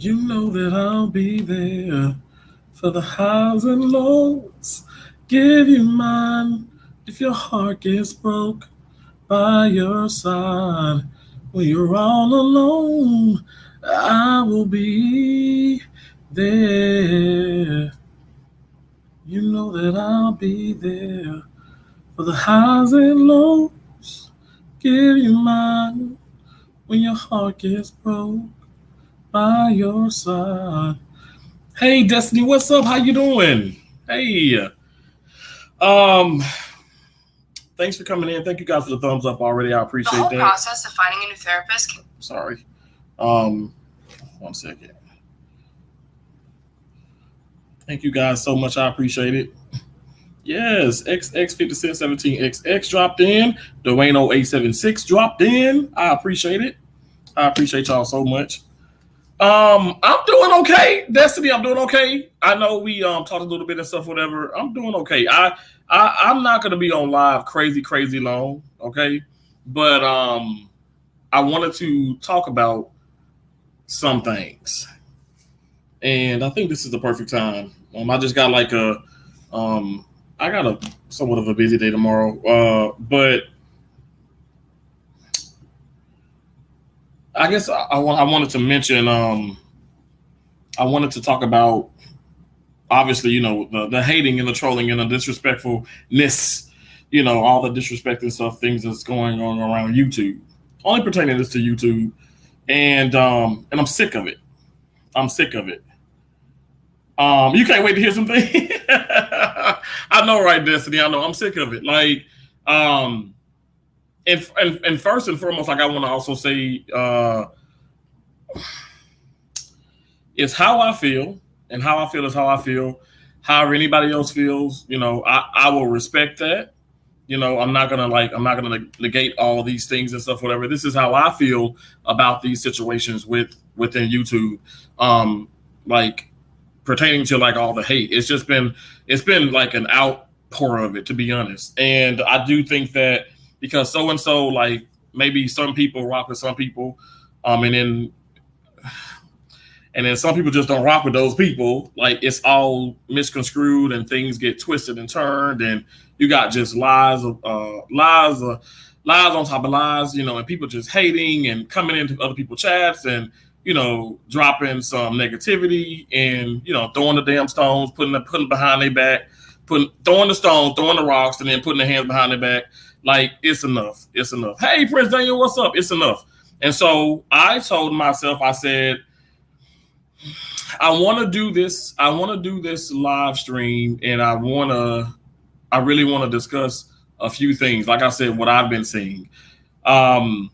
You know that I'll be there for the highs and lows. Give you mine if your heart gets broke. By your side when you're all alone, I will be there. You know that I'll be there for the highs and lows. Give you mine when your heart gets broke. By your side. Hey Destiny, what's up? How you doing? Hey, um, thanks for coming in. Thank you guys for the thumbs up already. I The appreciate whole that. process of finding a new therapist can. Sorry. Um, 1 second. Thank you guys so much. I appreciate it. Yes, XX5617XX dropped in. Dwayne0876 dropped in. I appreciate it. I appreciate y'all so much. I'm doing okay, Destiny. I'm doing okay. I know we talked a little bit and stuff, whatever. I'm doing okay. I'm not gonna be on live crazy long, okay? But I wanted to talk about some things, and I think this is the perfect time. I just got like um, I got a somewhat of a busy day tomorrow, but I guess I wanted to mention. I wanted to talk about obviously, the hating and the trolling and the disrespectfulness, all the disrespect and stuff, things that's going on around YouTube. Only pertaining this to YouTube, and I'm sick of it. I'm sick of it. You can't wait to hear something. I know, right, Destiny? I know. I'm sick of it. Like, um, and first and foremost, like I want to also say, it's how I feel, and how I feel is how I feel. However anybody else feels, I will respect that. I'm not gonna negate all these things and stuff, whatever. This is how I feel about these situations within YouTube. Like pertaining to like all the hate. It's been like an outpour of it, to be honest. And I do think that because so and so, like maybe some people rock with some people, and then some people just don't rock with those people. Like it's all misconstrued and things get twisted and turned, and you got just lies on top of lies, and people just hating and coming into other people's chats and dropping some negativity and throwing the damn stones, putting behind their back, throwing the stones, throwing the rocks, and then putting their hands behind their back. Like it's enough. It's enough. Hey, Prince Daniel, what's up? It's enough. And so I told myself, I said, I want to do this. I want to do this live stream, and I really want to discuss a few things. Like I said, what I've been seeing. Um,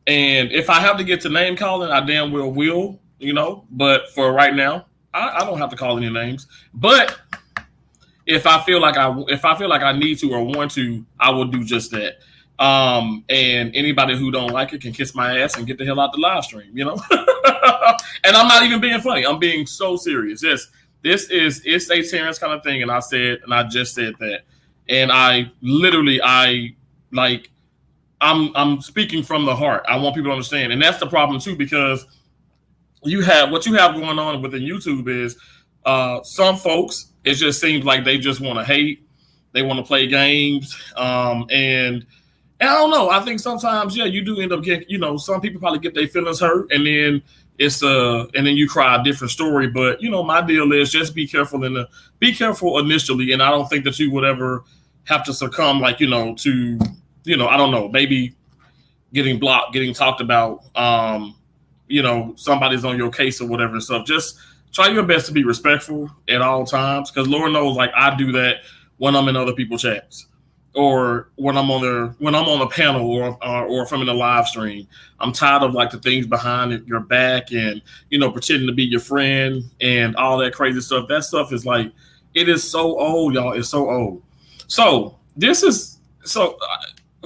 and if I have to get to name calling, I damn well will, But for right now, I don't have to call any names. But if I feel like I need to or want to, I will do just that. And anybody who don't like it can kiss my ass and get the hell out the live stream, And I'm not even being funny. I'm being so serious. Yes, it's a Terrence kind of thing, and I just said that, and I'm speaking from the heart. I want people to understand, and that's the problem too, because what you have going on within YouTube is some folks. It just seems like they just want to hate, they want to play games, and I don't know. I think sometimes, yeah, you do end up getting, some people probably get their feelings hurt, and then and then you cry a different story. But my deal is just be careful initially, and I don't think that you would ever have to succumb, like to I don't know, maybe getting blocked, getting talked about, somebody's on your case or whatever stuff. Just try your best to be respectful at all times, because Lord knows, like I do that when I'm in other people's chats, or when I'm on a panel, or if I'm in a live stream. I'm tired of like the things behind your back and pretending to be your friend and all that crazy stuff. That stuff is like, it is so old, y'all. It's so old. So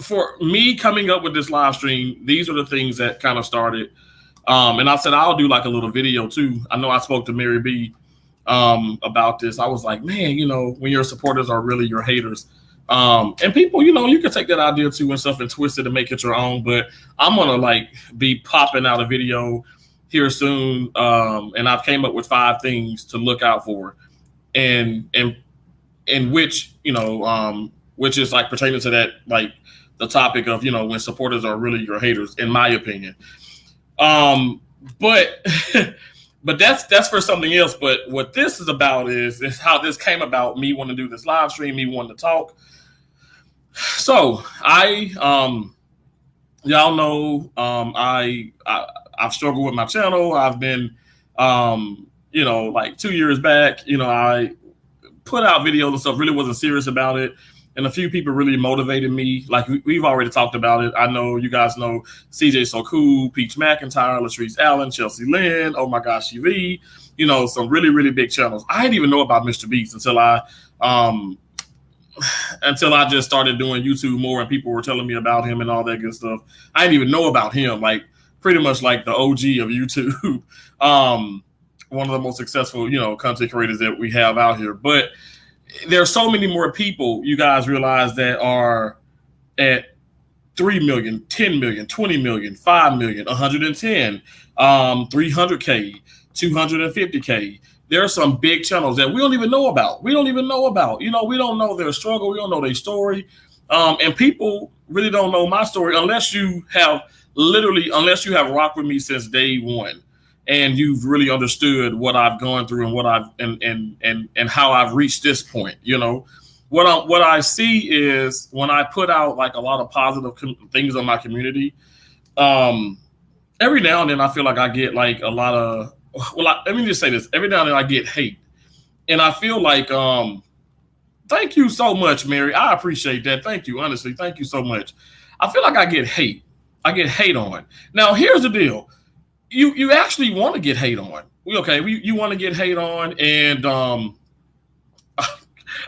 for me coming up with this live stream, these are the things that kind of started. And I said I'll do like a little video too. I know I spoke to Mary B about this. I was like, man, when your supporters are really your haters. And people, you can take that idea too and stuff and twist it and make it your own. But I'm gonna like be popping out a video here soon, and I've came up with 5 things to look out for, and which which is like pertaining to that, like the topic of when supporters are really your haters, in my opinion. But but that's for something else. But what this is about is how this came about. Me wanting to do this live stream, me wanting to talk. So y'all know, I've struggled with my channel. I've been, like 2 years back, I put out videos and stuff, really wasn't serious about it. And a few people really motivated me. Like we've already talked about it. I know you guys know CJ So Cool, Peach McIntyre, Latrice Allen, Chelsea Lynn, Oh My Gosh TV, some really, really big channels. I didn't even know about Mr. Beast until I just started doing YouTube more and people were telling me about him and all that good stuff. I didn't even know about him, like pretty much like the OG of YouTube. One of the most successful, content creators that we have out here. But there are so many more people, you guys realize, that are at 3 million, 10 million, 20 million, 5 million, 110, 300K, 250K. There are some big channels that we don't even know about. We don't know their struggle. We don't know their story. And people really don't know my story unless you have rocked with me since day one. And you've really understood what I've gone through and what I've and how I've reached this point. What I see is when I put out like a lot of positive things on my community, every now and then I feel like I get like a lot of, let me just say this, every now and then I get hate. And I feel like, thank you so much, Mary. I appreciate that. Thank you. Honestly, thank you so much. I feel like I get hate. I get hate on. Now, here's the deal. You actually want to get hate on. You want to get hate on, and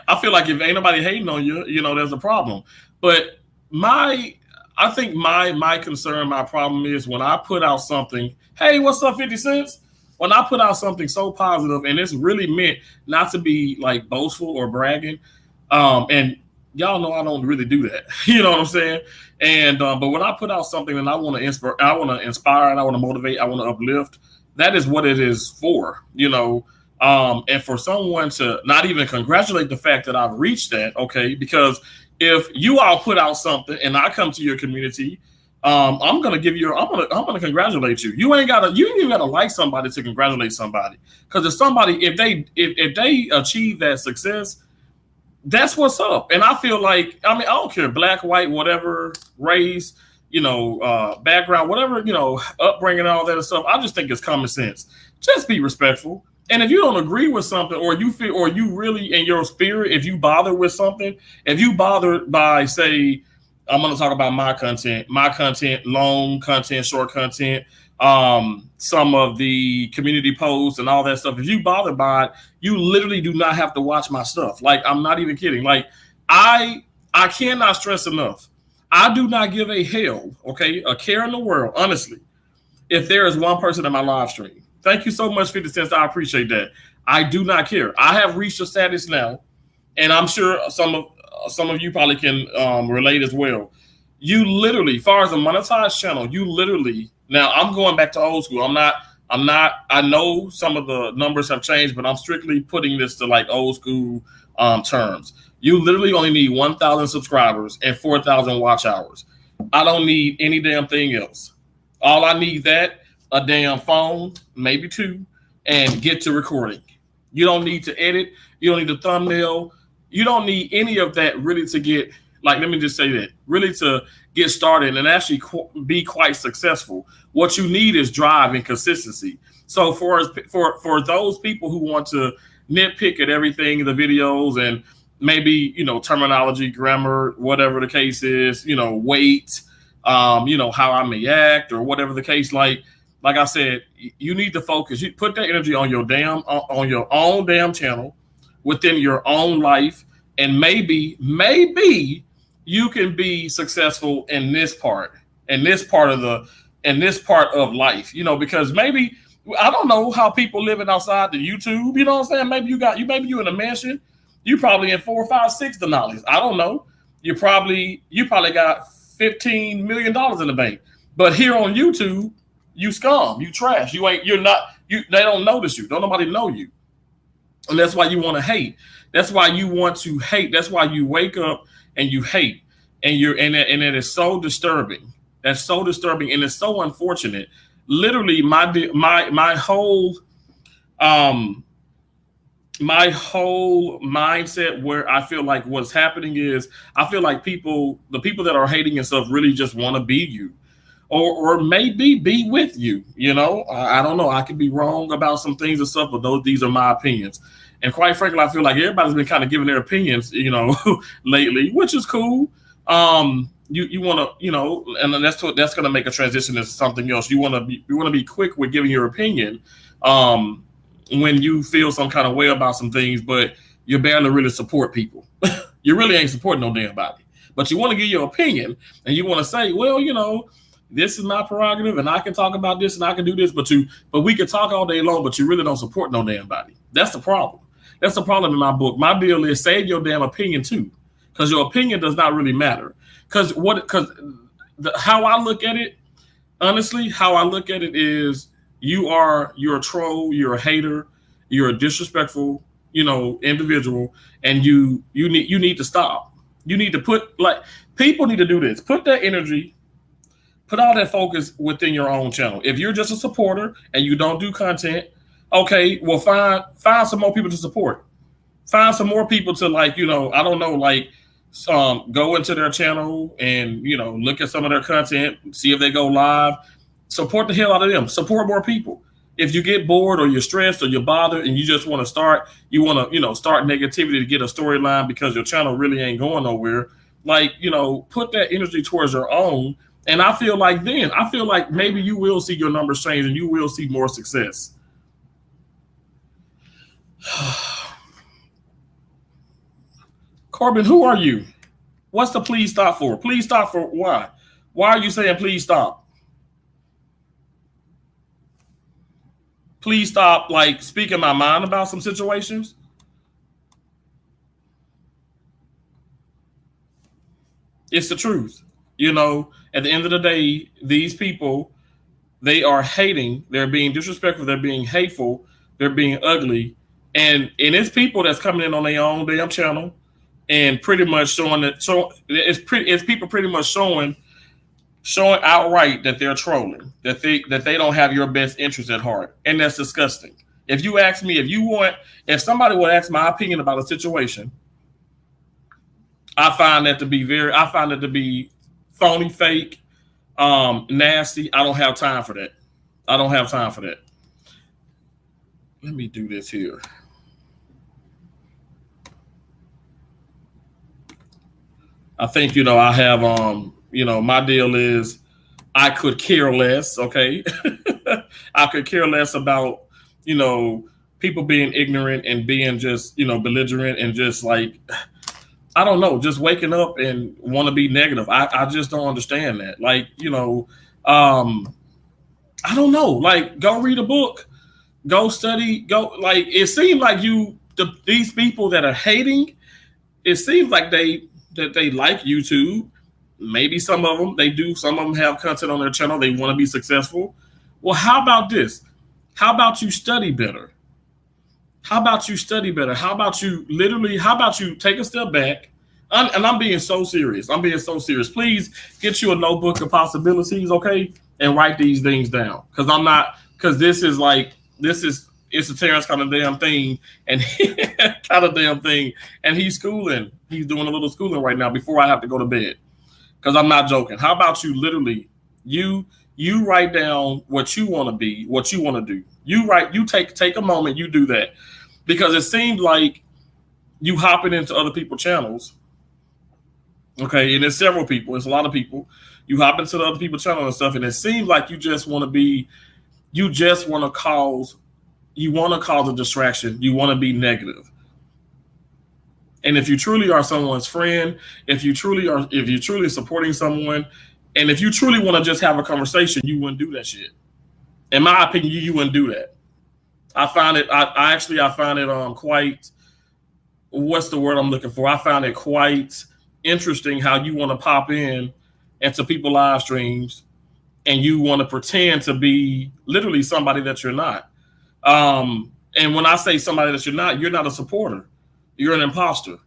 I feel like if ain't nobody hating on you, there's a problem. But I think my concern, my problem is when I put out something, hey, what's up, 50 cents? When I put out something so positive, and it's really meant not to be like boastful or bragging, and y'all know I don't really do that. You know what I'm saying? And but when I put out something and I want to inspire, and I want to motivate, I want to uplift, that is what it is for. And for someone to not even congratulate the fact that I've reached that, okay? Because if you all put out something and I come to your community, I'm gonna congratulate you. You ain't even gotta like somebody to congratulate somebody. Because if they achieve that success, that's what's up. And I feel like, I don't care, black, white, whatever, race, background, whatever, upbringing and all that stuff. I just think it's common sense. Just be respectful. And if you don't agree with something, or you feel, or you really in your spirit, if you bother with something, if you bothered by, say, I'm going to talk about my content, long content, short content, some of the community posts and all that stuff. If you bother by it, you literally do not have to watch my stuff. Like, I'm not even kidding. Like, I cannot stress enough. I do not give a hell, okay, a care in the world, honestly, if there is one person in my live stream. Thank you so much, 50 cents. I appreciate that. I do not care. I have reached a status now, and I'm sure some of you probably can relate as well. You literally, as far as a monetized channel, now I'm going back to old school. I know some of the numbers have changed, but I'm strictly putting this to like old school terms. You literally only need 1,000 subscribers and 4,000 watch hours. I don't need any damn thing else. All I need a damn phone, maybe 2, and get to recording. You don't need to edit. You don't need a thumbnail. You don't need any of that really to get, like, let me just say that, really to get started and actually be quite successful. What you need is drive and consistency. So for those people who want to nitpick at everything, the videos, and maybe, terminology, grammar, whatever the case is, weight, how I may act or whatever the case, like I said, you need to focus. You put that energy on your own damn channel, within your own life, and maybe you can be successful in this part of life, because maybe, I don't know how people living outside the YouTube, you know what I'm saying? Maybe you in a mansion, you probably in 4, 5, 6 Denali's. I don't know. You probably got $15 million in the bank. But here on YouTube, You scum, you trash. They don't notice you. Don't nobody know you. And that's why you want to hate. That's why you want to hate. That's why you wake up and you hate. And it is so disturbing. That's so disturbing, and it's so unfortunate. Literally, my whole mindset where I feel like what's happening is I feel like the people that are hating and stuff really just want to be you. Or maybe be with you, you know. I don't know. I could be wrong about some things and stuff, but these are my opinions. And quite frankly, I feel like everybody's been kind of giving their opinions, you know, lately, which is cool. You want to, you know, and that's going to make a transition into something else. You want to be quick with giving your opinion when you feel some kind of way about some things, but you barely really support people. You really ain't supporting no damn body, but you want to give your opinion and you want to say, well, you know, this is my prerogative and I can talk about this and I can do this, but we can talk all day long, but you really don't support no damn body. That's the problem. That's the problem in my book. My deal is save your damn opinion too, because your opinion does not really matter. How I look at it, honestly, how I look at it is you're a troll, you're a hater, you're a disrespectful, you know, individual, and you need to stop. You need to people need to do this. Put that energy, put all that focus within your own channel. If you're just a supporter and you don't do content, okay, well, find some more people to support. Find some more people to, like, you know, I don't know, like, go into their channel and, you know, look at some of their content, see if they go live. Support the hell out of them. Support more people. If you get bored or you're stressed or you're bothered and you just want to start negativity to get a storyline because your channel really ain't going nowhere, like, you know, put that energy towards your own. And I feel like maybe you will see your numbers change and you will see more success. Corbin, who are you? What's the please stop for? Please stop for why? Why are you saying please stop? Please stop, like, speaking my mind about some situations? It's the truth. You know, at the end of the day, these people, they are hating. They're being disrespectful. They're being hateful. They're being ugly. And it's people that's coming in on their own damn channel and pretty much showing that. So it's people pretty much showing outright that they're trolling, that they don't have your best interest at heart, and that's disgusting. If you ask me, if somebody would ask my opinion about a situation, I find that to be phony, fake, nasty. I don't have time for that. Let me do this here. I think, you know, I have, you know, my deal is I could care less, okay? I could care less about, you know, people being ignorant and being just, you know, belligerent and just, like, I don't know, just waking up and want to be negative. I just don't understand that. Like, you know, I don't know. Like, go read a book, go study, like, it seems like these people that are hating, it seems like they like YouTube. Maybe some of them, some of them have content on their channel. They want to be successful. Well, how about this? How about you study better? How about you take a step back? And I'm being so serious. Please get you a notebook of possibilities, okay? And write these things down. Because it's a Terrence kind of damn thing. And And he's schooling. He's doing a little schooling right now before I have to go to bed. Because I'm not joking. How about you literally, you write down what you want to be, what you want to do. You take a moment, you do that. Because it seems like you hopping into other people's channels. Okay, and there's several people, it's a lot of people. You hop into the other people's channel and stuff, and it seems like you want to cause a distraction. You want to be negative. And if you truly are someone's friend, if you truly supporting someone, and if you truly want to just have a conversation, you wouldn't do that shit. In my opinion, you wouldn't do that. I find it quite, what's the word I'm looking for? I found it quite interesting how you want to pop in into people live streams and you want to pretend to be literally somebody that you're not. And when I say somebody that you're not a supporter. You're an imposter.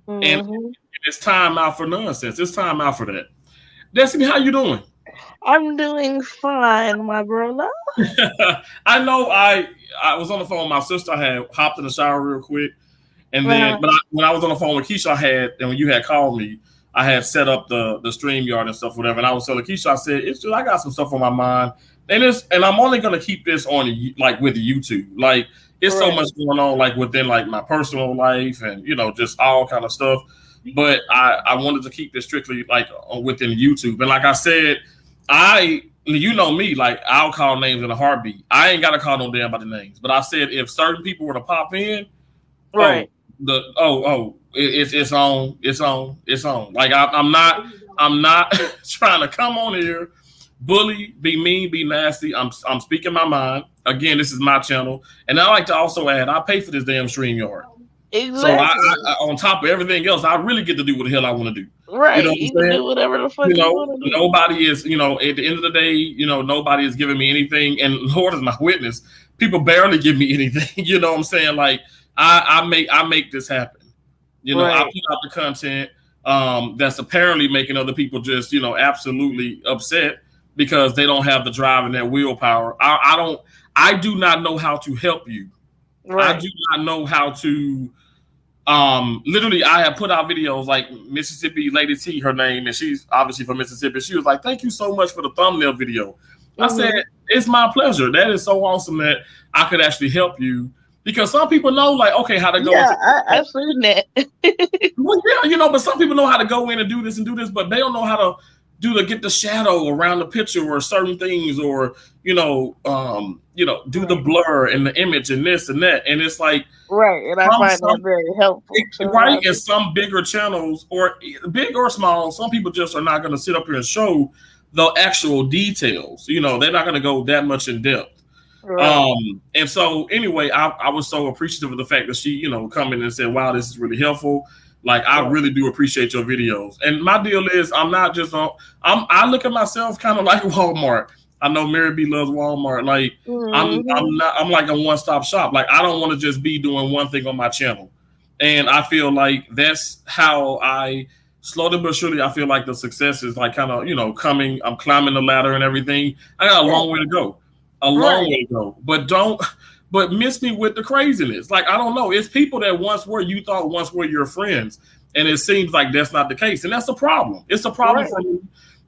And it's time out for nonsense. It's time out for that. Destiny, how you doing? I'm doing fine, my brother. I know I was on the phone with my sister. I had hopped in the shower real quick. And then, when I was on the phone with Keisha, and when you had called me, I had set up the StreamYard and stuff, whatever. And I was telling Keisha, I said, it's just, I got some stuff on my mind. And I'm only going to keep this on, like, with YouTube. Like, it's so much going on, like, within, like, my personal life and, just all kind of stuff. But I wanted to keep this strictly, like, within YouTube. And like I said, you know me, like, I'll call names in a heartbeat. I ain't got to call no damn about the names. But I said, if certain people were to pop in, it's on. Like, I'm not trying to come on here, bully, be mean, be nasty. I'm speaking my mind. Again, this is my channel, and I like to also add, I pay for this damn StreamYard. Exactly. So I on top of everything else, I really get to do what the hell I want to do. Right. You can do whatever the fuck you want to do. Nobody is, at the end of the day, nobody is giving me anything, and Lord is my witness. People barely give me anything. You know what I'm saying? Like, I make this happen. I put out the content that's apparently making other people just, absolutely upset because they don't have the drive and that willpower. I do not know how to help you. Right. I do not know how to. Literally, I have put out videos like Mississippi Lady T, her name, and she's obviously from Mississippi. She was like, "Thank you so much for the thumbnail video." I said, "It's my pleasure. That is so awesome that I could actually help you." Because some people know, like, okay, how to go. Yeah, I've seen that. Well, yeah, but some people know how to go in and do this, but they don't know how to get the shadow around the picture or certain things, or do the blur and the image and this and that. And it's like, and I find that very helpful. Right, and some bigger channels, or big or small, some people just are not going to sit up here and show the actual details. They're not going to go that much in depth. Right. And so anyway, I was so appreciative of the fact that she, come in and said, wow, this is really helpful. Like, I really do appreciate your videos. And my deal is, I'm not just I look at myself kind of like Walmart. I know Mary B loves Walmart. Like, I'm like a one-stop shop. Like, I don't want to just be doing one thing on my channel. And I feel like that's how slowly but surely, I feel like the success is like kind of, coming. I'm climbing the ladder and everything. I got a long way to go. Way to go, but miss me with the craziness. Like, I don't know. It's people that once were your friends, and it seems like that's not the case, and that's a problem. It's a problem for me.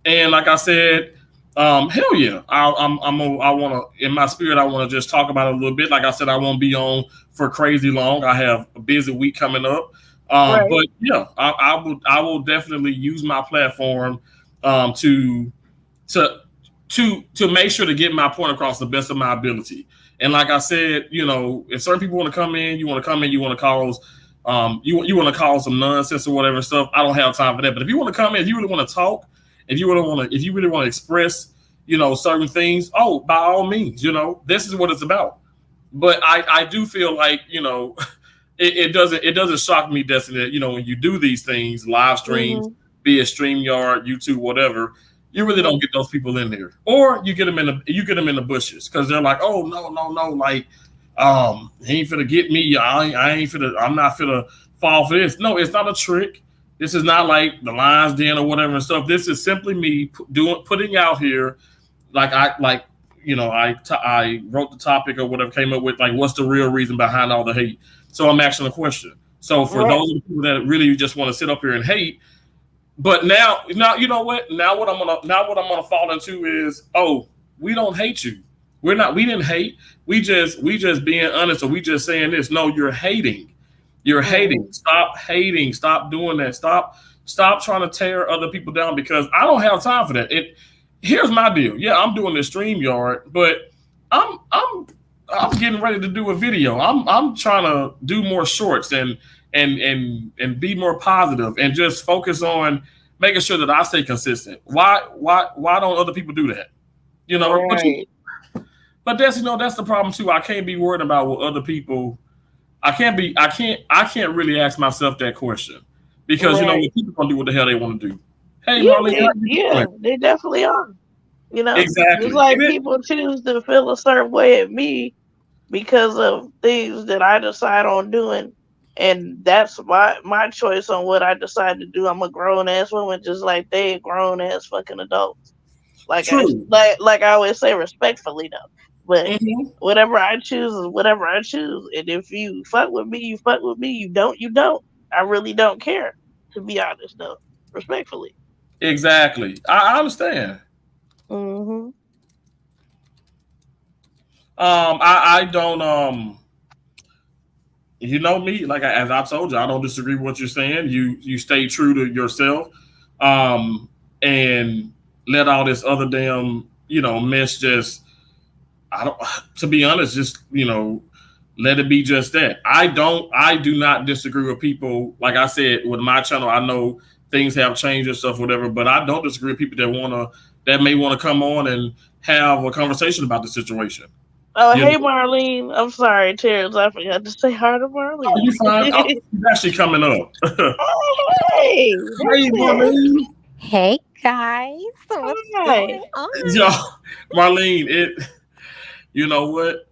And like I said, hell yeah, I want to, in my spirit, I want to just talk about it a little bit. Like I said, I won't be on for crazy long. I have a busy week coming up, but yeah, I will definitely use my platform to make sure to get my point across the best of my ability. And like I said, if certain people want to come in, you want to cause, you want to cause some nonsense or whatever stuff, I don't have time for that. But if you want to come in, if you really want to talk, if you really want to express, certain things, by all means, this is what it's about. But I do feel like, it doesn't shock me, Destiny, that, when you do these things, live streams, be it StreamYard, YouTube, whatever, you really don't get those people in there, or you get them in the bushes because they're like, oh no, like, he ain't finna get me. I'm not finna fall for this. No, it's not a trick. This is not like the Lion's Den or whatever and stuff. This is simply me putting out here, like I wrote the topic or whatever, came up with, like, what's the real reason behind all the hate. So I'm asking a question. So for those people that really just want to sit up here and hate. But now, you know what? Now what I'm gonna fall into is, we don't hate you. We didn't hate. We just being honest, or we just saying this. No, you're hating. You're hating. Stop hating. Stop doing that. Stop trying to tear other people down, because I don't have time for that. Here's my deal. Yeah, I'm doing this StreamYard, but I'm getting ready to do a video. I'm trying to do more shorts and be more positive and just focus on making sure that I stay consistent. Why don't other people do that? But that's the problem too. I can't be worried about what other people. I can't really ask myself that question, because people gonna do what the hell they want to do. Hey, Marley, they definitely are. You know, just Exactly. like people choose to feel a certain way at me because of things that I decide on doing, and that's my choice on what I decide to do. I'm a grown ass woman, just like they grown ass fucking adults. True. Like I always say, respectfully though. But Hmm. whatever I choose is whatever I choose, and if you fuck with me, you fuck with me. You don't, you don't. I really don't care, to be honest though. Respectfully. Exactly. I understand. Hmm. I don't. You know me, like as I told you, I don't disagree with what you're saying. You stay true to yourself, and let all this other damn mess just. I don't. To be honest, just let it be just that. I do not disagree with people. Like I said, with my channel, I know things have changed and stuff, whatever. But I don't disagree with people that may want to come on and have a conversation about the situation. Oh, You hey know, Marlene. I'm sorry, Terrence. I forgot to say hi to oh, Marlene. you fine? Oh, she's actually coming up. Hey, Hey, there. Marlene. Hey guys, what's Hi. going on? Yo, Marlene, you know what?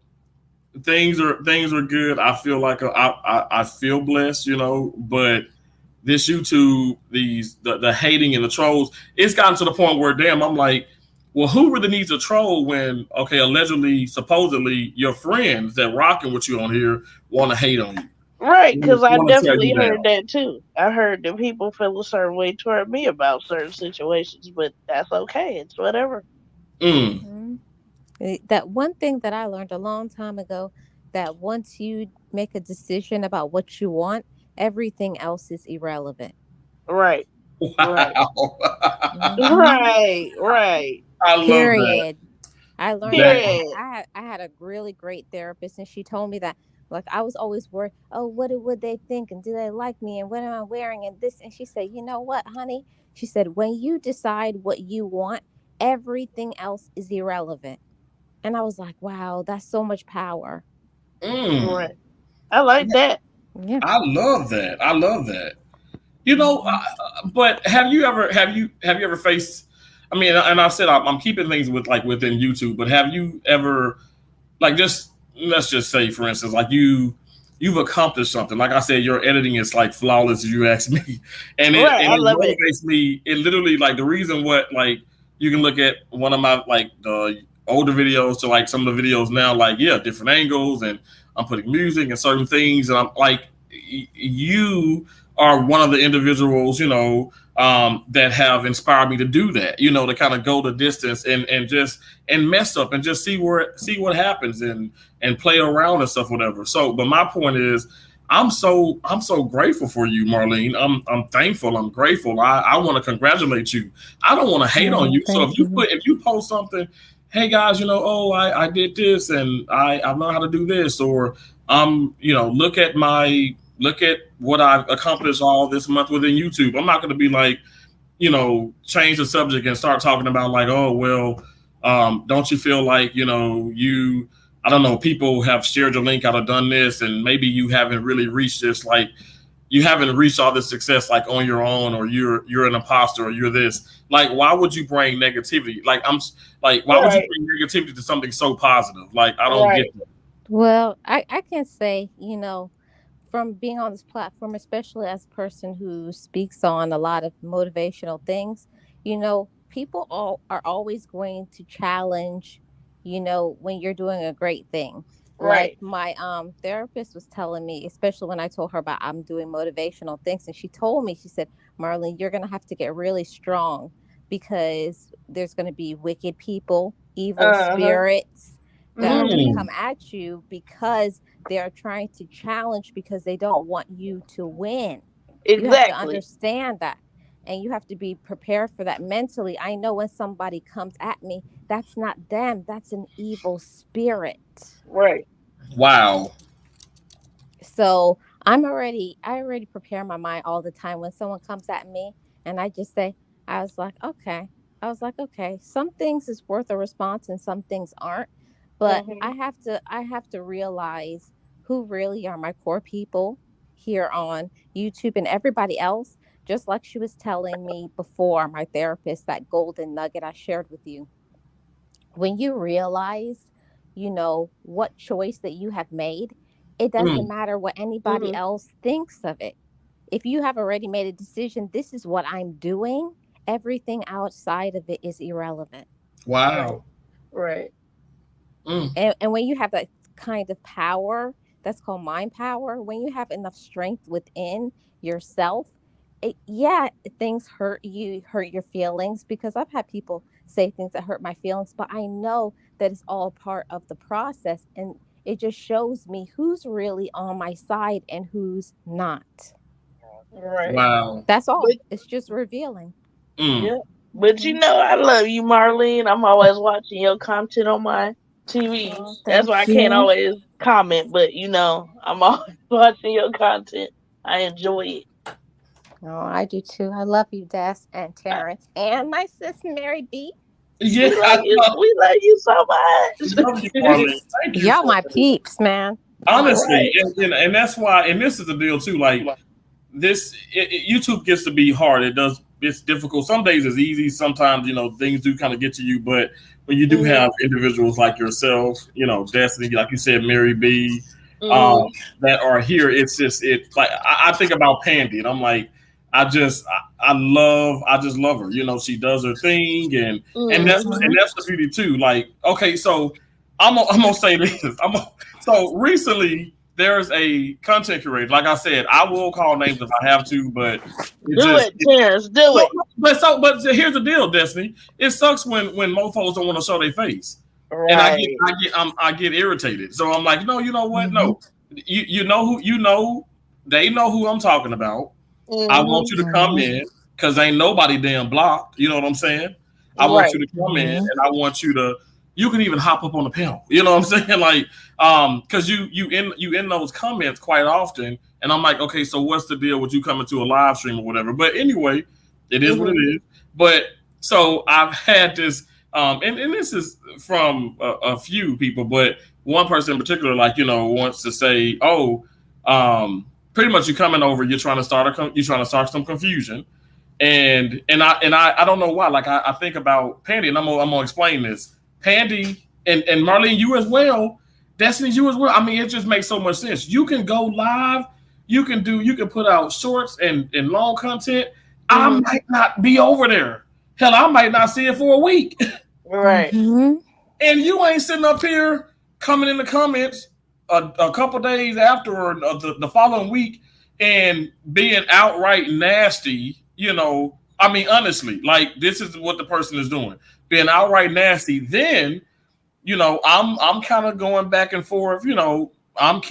Things are good. I feel like I feel blessed, but this YouTube, the hating and the trolls, it's gotten to the point where damn, I'm like, well, who really needs a troll when okay, allegedly, supposedly your friends that rocking with you on here want to hate on you. Right, because I Want to tear definitely you heard down. that too. I heard that people feel a certain way toward me about certain situations, but that's okay. It's whatever. Mm. Mhm. That one thing that I learned a long time ago, that once you make a decision about what you want, everything else is irrelevant. Right, right, Wow. Hmm right, right. I love that. Period. I learned that. That Period. I had a really great therapist, and she told me that like I was always worried. Oh, would they think, and do they like me, and what am I wearing, and this. And she said, you know what, honey? She said, when you decide what you want, everything else is irrelevant. And I was like, wow, that's so much power. mm. Right. I like that. Yeah. I love that. I love that. You know, Mhm. but have you ever faced? I mean, and I said I'm keeping things within YouTube, but have you ever just let's just say, for instance, like you've accomplished something. Like I said, your editing is like flawless, as you ask me, and it Right. and I it love it. motivates me. It literally like the reason what like you can look at one of my like the older videos to like some of the videos now, like yeah, different angles, and I'm putting music and certain things, and I'm like you are one of the individuals, that have inspired me to do that, to kind of go the distance and just and mess up and just see what happens and play around and stuff, whatever. So, but my point is, I'm so grateful for you, Marlene. I'm thankful. I'm grateful. I want to congratulate you. I don't want to hate on Oh, you. So thank you. if you post something, hey guys, oh I did this and I learned how to do this, or look at what I've accomplished all this month within YouTube. I'm not going to be like, change the subject and start talking about like, oh well, don't you feel like I don't know, people have shared your link out, have done this, and maybe you haven't really reached this, like you haven't reached all this success like on your own, or you're an imposter, or you're this. Like, why would you bring negativity? Why would you Right. bring negativity to something so positive? Like, I don't get Right. that. Well, I can say, from being on this platform, especially as a person who speaks on a lot of motivational things, people are always going to challenge, when you're doing a great thing. Like Right. my therapist was telling me, especially when I told her about I'm doing motivational things, and she told me, she said, Marlene, you're gonna have to get really strong because there's gonna be wicked people, evil Uh-huh. spirits that are going to Hmm. come Mm, at you because they are trying to challenge because they don't want you to win. You have to Exactly. understand that. And you have to be prepared for that mentally. I know when somebody comes at me, that's not them, that's an evil spirit. Right. wow. So I already prepare my mind all the time when someone comes at me, and I just say, I was like, okay. I was like, okay, some things is worth a response and some things aren't. But Hmm. I have to realize who really are my core people here on YouTube, and everybody else, just like she was telling me before, my therapist, that golden nugget I shared with you. when you realize, what choice that you have made, it doesn't matter what anybody else thinks of it. If you have already made a decision, this is what I'm doing, everything outside of it is irrelevant. Wow. Right. And when you have that kind of power, that's called mind power, when you have enough strength within yourself, things hurt your feelings, because I've had people say things that hurt my feelings, but I know that it's all part of the process, and it just shows me who's really on my side and who's not. Right. Wow. That's all. But- It's just revealing. Yeah. But I love you, Marlene. I'm always watching your content on my TV. Oh, That's why I thank can't you. always comment, but I'm always watching your content. I enjoy it. Oh, I do too. I love you, Des and Terrence, and my sis Mary B. Yeah, We love you so much. love you, Marlene. Thank you. Y'all for my that. peeps, man. Honestly, and that's why, and this is the deal too. Like YouTube gets to be hard. It's difficult. Some days it's easy. Sometimes things do kind of get to you. But when you do have individuals like yourself, Destiny, like you said, Mary B, that are here, it's like I think about Pandy, and I'm like, I just love her. She does her thing, and that's the beauty too. Like, okay, so I'm gonna say this. So recently there's a content curator. Like I said, I will call names if I have to, but Terrence, do it. But here's the deal, Destiny. It sucks when mofos don't want to show their face, Right. and I get irritated. So I'm like, no, you know what? No, you know they know who I'm talking about. I want you to come in because ain't nobody damn blocked. You know what I'm saying? I want you to come in, and I want you to. You can even hop up on the panel. You know what I'm saying? Like, because you in those comments quite often, and I'm like, okay, so what's the deal with you coming to a live stream or whatever? But anyway, it is what it is. But so I've had this, and this is from a few people, but one person in particular, like wants to say, pretty much you coming over, you're trying to start some confusion, and I don't know why. Like I think about Pandy, and I'm gonna explain this. Pandy and Marlene, you as well. Destiny, you as well. I mean, it just makes so much sense. You can go live. You can put out shorts and long content. I might not be over there. Hell, I might not see it for a week. Right. And you ain't sitting up here coming in the comments a couple days after or the following week and being outright nasty. I mean, honestly, like this is what the person is doing. Being outright nasty, then I'm kind of going back and forth. I'm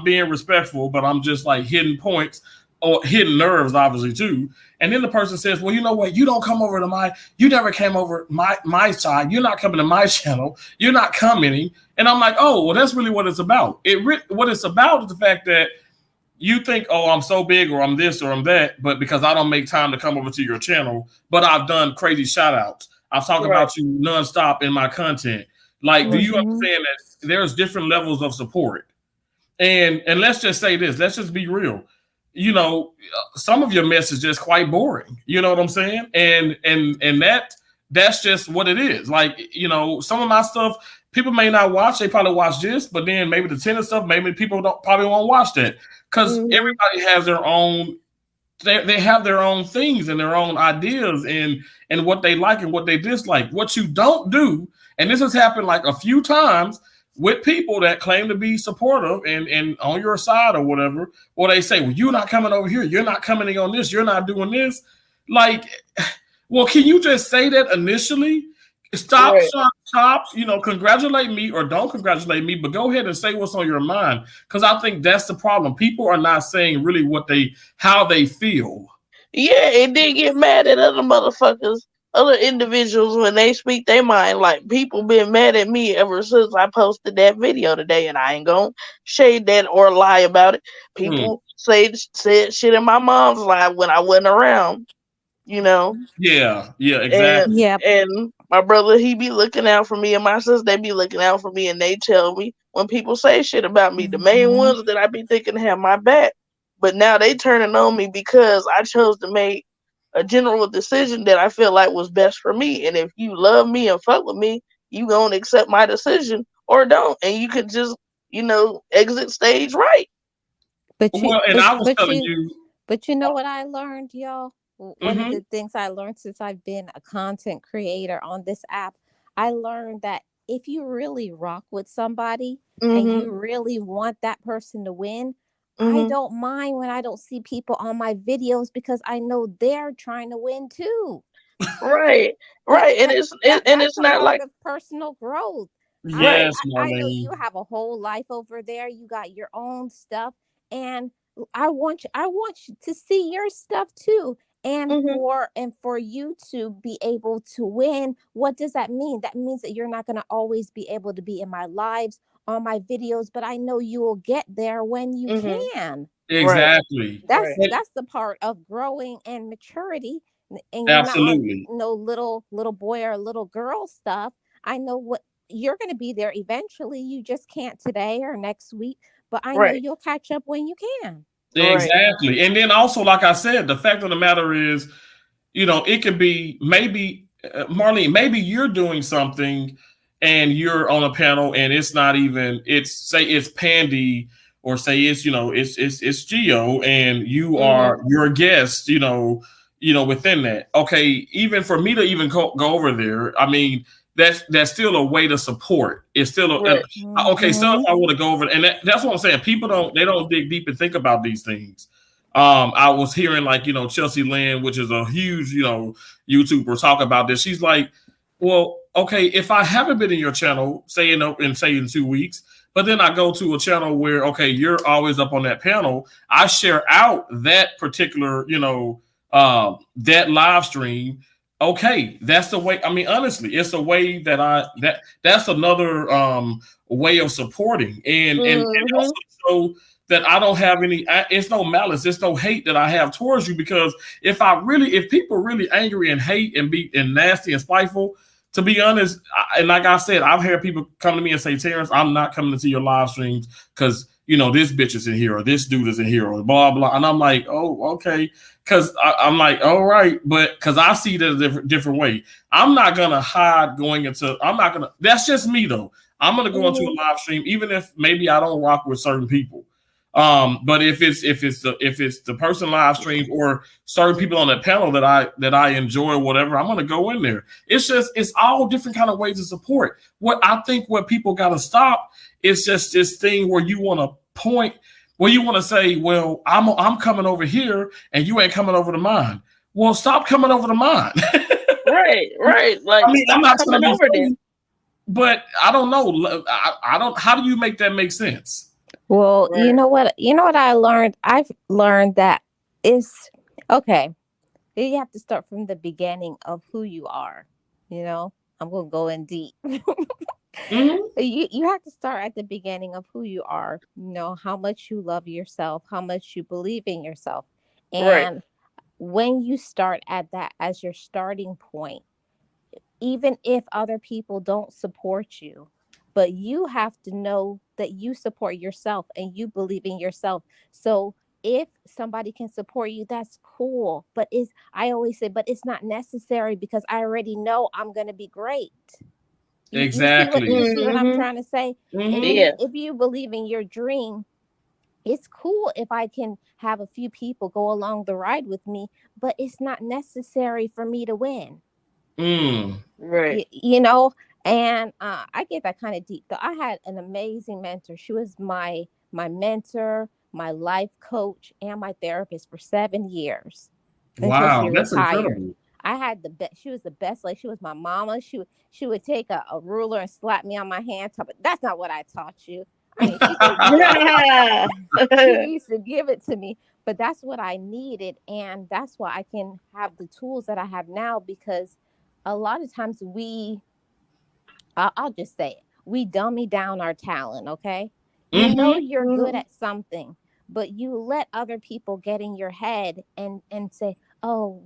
being respectful, but I'm just like hitting points or hitting nerves, obviously too. And then the person says, "Well, you know what? You don't come over to you never came over my side. You're not coming to my channel. You're not commenting." And I'm like, "Oh, well, that's really what it's about. What it's about is the fact that you think, oh, I'm so big or I'm this or I'm that, but because I don't make time to come over to your channel, but I've done crazy shout outs. I've talked about you nonstop in my content. Like, do you understand that there's different levels of support? And let's just say this. Let's just be real. Some of your mess is just quite boring. You know what I'm saying? And that's just what it is. Like, some of my stuff, people may not watch. They probably watch this, but then maybe the tennis stuff, maybe people probably won't watch that because everybody has their own. They have their own things and their own ideas and what they like and what they dislike. What you don't do, and this has happened like a few times with people that claim to be supportive and on your side or whatever, or they say, well, you're not coming over here. You're not commenting on this. You're not doing this. Like, well, can you just say that initially? Stop, congratulate me or don't congratulate me, but go ahead and say what's on your mind. Because I think that's the problem. People are not saying really how they feel. Yeah, and then get mad at other motherfuckers, other individuals when they speak their mind. Like, people been mad at me ever since I posted that video today, and I ain't gonna shade that or lie about it. People said shit in my mom's life when I wasn't around. Yeah, exactly. And my brother, he be looking out for me, and my sister, they be looking out for me, and they tell me when people say shit about me, the main ones that I be thinking have my back. But now they turning on me because I chose to make a general decision that I feel like was best for me. And if you love me and fuck with me, you gonna accept my decision or don't, and you could just, exit stage right. But Well, and I was telling you you, but you know what I learned, y'all? One of hmm the things I learned since I've been a content creator on this app, I learned that if you really rock with somebody and Mm-hmm. you really want that person to win, I Mm-hmm. don't mind when I don't see people on my videos because I know they're trying to win too. Right. That Right. And that it's that and that's it's a not part like of personal growth. right. yes, I know you Marlene. have a whole life over there. You got your own stuff, and I want you to see your stuff too. And Mm-hmm. for you to be able to win, what does that mean? That means that you're not going to always be able to be in my lives, on my videos, but I know you will get there when you Mm-hmm. can. Right. Exactly. Right. That's the part of growing and maturity, and you're not on Absolutely. no little boy or little girl stuff. I know what you're going to be there eventually. You just can't today or next week, but I know Right. you'll catch up when you can. Right. Exactly. And then also, like I said, the fact of the matter is, it could be maybe, Marlene, maybe you're doing something and you're on a panel and it's not even, say it's Pandy, or say it's, it's Geo, and you Mm-hmm. are your guest, within that. Okay, even for me to even go over there, I mean, that's still a way to support. It's still Right. okay. So Hmm. if I want to go over, and that's what I'm saying. People don't dig deep and think about these things. I was hearing, like, Chelsea Lynn, which is a huge, YouTuber, talk about this. She's like, well, okay, if I haven't been in your channel, say in 2 weeks, but then I go to a channel where, okay, you're always up on that panel, I share out that particular, that live stream. Okay, that's the way. I mean, honestly, it's a way that's another way of supporting, and Mm-hmm. also so that I don't have it's no malice, it's no hate that I have towards you, because if people really angry and hate and be and nasty and spiteful, to be honest, and like I said, I've heard people come to me and say, Terrence, I'm not coming to see your live streams because, this bitch is in here, or this dude is in here, or blah, blah. And I'm like, oh, okay. Because I'm like, all right. But because I see it a different way. I'm not going to hide that's just me, though. I'm going to go into a Mm-hmm. live stream, even if maybe I don't rock with certain people. But if it's the person live stream or certain people on that panel that I enjoy or whatever, I'm gonna go in there. It's all different kind of ways to support. What people gotta stop is just this thing where you want to point, where you want to say, well, I'm coming over here and you ain't coming over to mine. Well, stop coming over to mine. Right. Right. Like I mean, I'm stop not trying coming to be over there. funny, but I don't know. I don't. How do you make that make sense? Well, you Right. know what? You know what I learned? I've learned that is okay. You have to start from the beginning of who you are. You know, I'm gonna go in deep. Hmm. You have to start at the beginning of who you are. How much you love yourself, how much you believe in yourself, Right. and when you start at that as your starting point, even if other people don't support you, but you have to know that you support yourself and you believe in yourself. So if somebody can support you, that's cool. But I always say, but it's not necessary because I already know I'm going to be great. You Exactly. see what I'm Mm-hmm. trying to say? If Hmm. you Yeah. if you believe in your dream, it's cool if I can have a few people go along the ride with me, but it's not necessary for me to win. Mm. Right. You know, and I get that kind of deep though. I had an amazing mentor. She was my mentor, my life coach, and my therapist for 7 years until she Wow, that's retired. incredible. I had the best. She was the best. Like, she was my mama. She would take a ruler and slap me on my hand. But that's not what I taught you. I mean, she did give it. Yeah. She used to give it to me, but that's what I needed, and that's why I can have the tools that I have now, because a lot of times I'll just say it, we dummy down our talent. Okay, Hmm. you're good Mhm. at something, but you let other people get in your head and say, oh,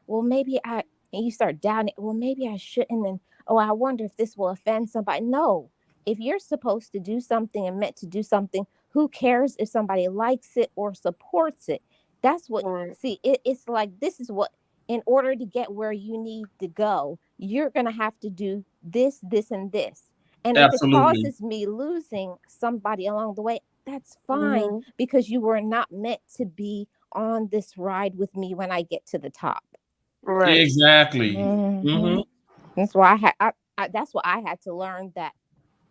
well maybe I and you start doubting, well maybe I shouldn't, and oh, I wonder if this will offend somebody. No, if you're supposed to do something and meant to do something, who cares if somebody likes it or supports it? That's what, Right. see, it's like, this is what, in order to get where you need to go, you're going to have to do this, and this. And if it Absolutely. causes me losing somebody along the way, that's fine, Mhm. because you were not meant to be on this ride with me when I get to the top. Right. Exactly. Mhm. That's why that's what I had to learn, that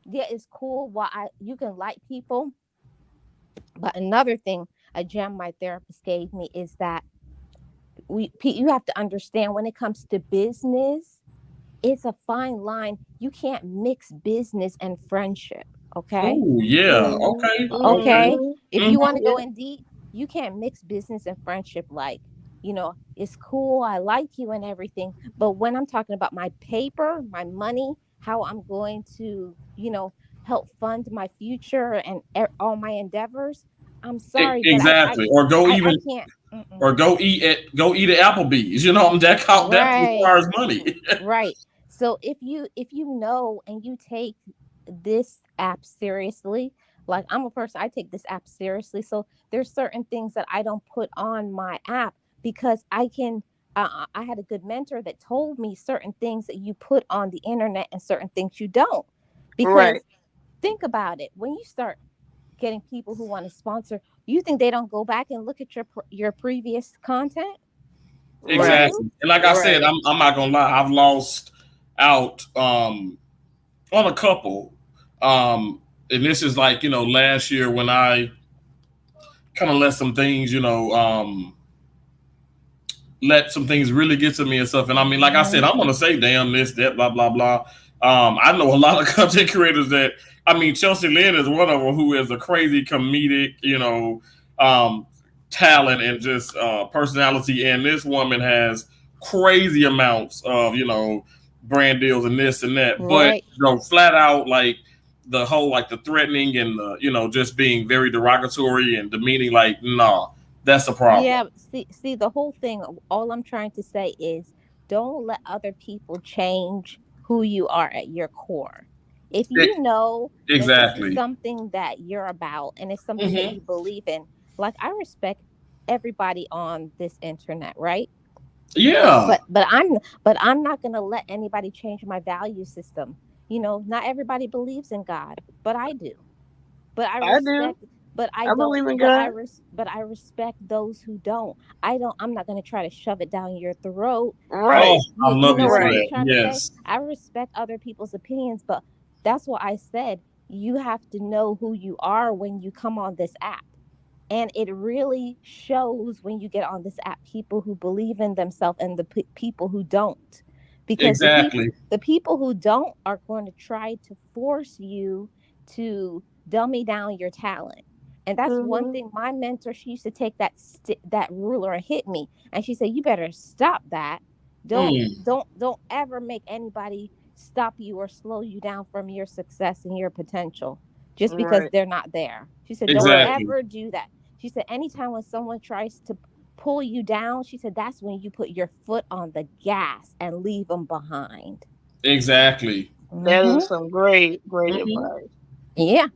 yeah, it's cool why you can like people, but another thing, a gem my therapist gave me is that you have to understand, when it comes to business, it's a fine line. You can't mix business and friendship. Okay. Oh yeah. Mhm. Okay. Okay. Okay. Mhm. If Mhm. you want to go Yeah. in deep, you can't mix business and friendship. Like, it's cool, I like you and everything, but when I'm talking about my paper, my money, how I'm going to, help fund my future and all my endeavors, I'm sorry, but Exactly. Or go I even can't. Mm-mm. or go eat at Applebee's. That Right. requires money. Right. So if you know and you take this app seriously, like I'm a person, I take this app seriously. So there's certain things that I don't put on my app, because I had a good mentor that told me certain things that you put on the internet and certain things you don't. Right. Because think about it, when you start getting people who want to sponsor, you think they don't go back and look at your previous content? They Right. do. Exactly. And like I said, Right. I'm not gonna lie, I've lost out on a couple. And this is like, last year when I kind of let some things really get to me and stuff. And I mean, like I said, I'm gonna say damn this, that, blah, blah, blah. I know a lot of content creators that, I mean, Chelsea Lynn is one of them, who is a crazy comedic, um, talent and just personality. And this woman has crazy amounts of, brand deals and this and that. But, Right. flat out, like the whole, like the threatening and the, just being very derogatory and demeaning, like, nah, that's a problem. Yeah, see, the whole thing, all I'm trying to say is, don't let other people change who you are at your core. If E- you know that this is Exactly. something that you're about and it's something that Hmm. you believe in, like, I respect everybody on this internet, right? Yeah, But I'm not going to let anybody change my value system. Not everybody believes in God, but I do. But I I do. respect, but I I don't believe in but God. but I respect those who don't. I'm not going to try to shove it down your throat. oh, Right. I You love know you for what Right. I'm that. trying to say? Yes, I respect other people's opinions, but that's what I said. You have to know who you are when you come on this app. And it really shows when you get on this app, people who believe in themselves and the people who don't. Because exactly, the people who don't are going to try to force you to dummy down your talent. And that's one Mhm. thing my mentor, she used to take that ruler and hit me. And she said, "You better stop that. Don't mm, don't ever make anybody stop you or slow you down from your success and your potential just because Right. they're not there." She said, "Don't Right. exactly, ever do that." She said, "Anytime when someone tries to pull you down," she said, "that's when you put your foot on the gas and leave them behind." exactly. That Hmm. is some great, great Hmm. advice. Yeah.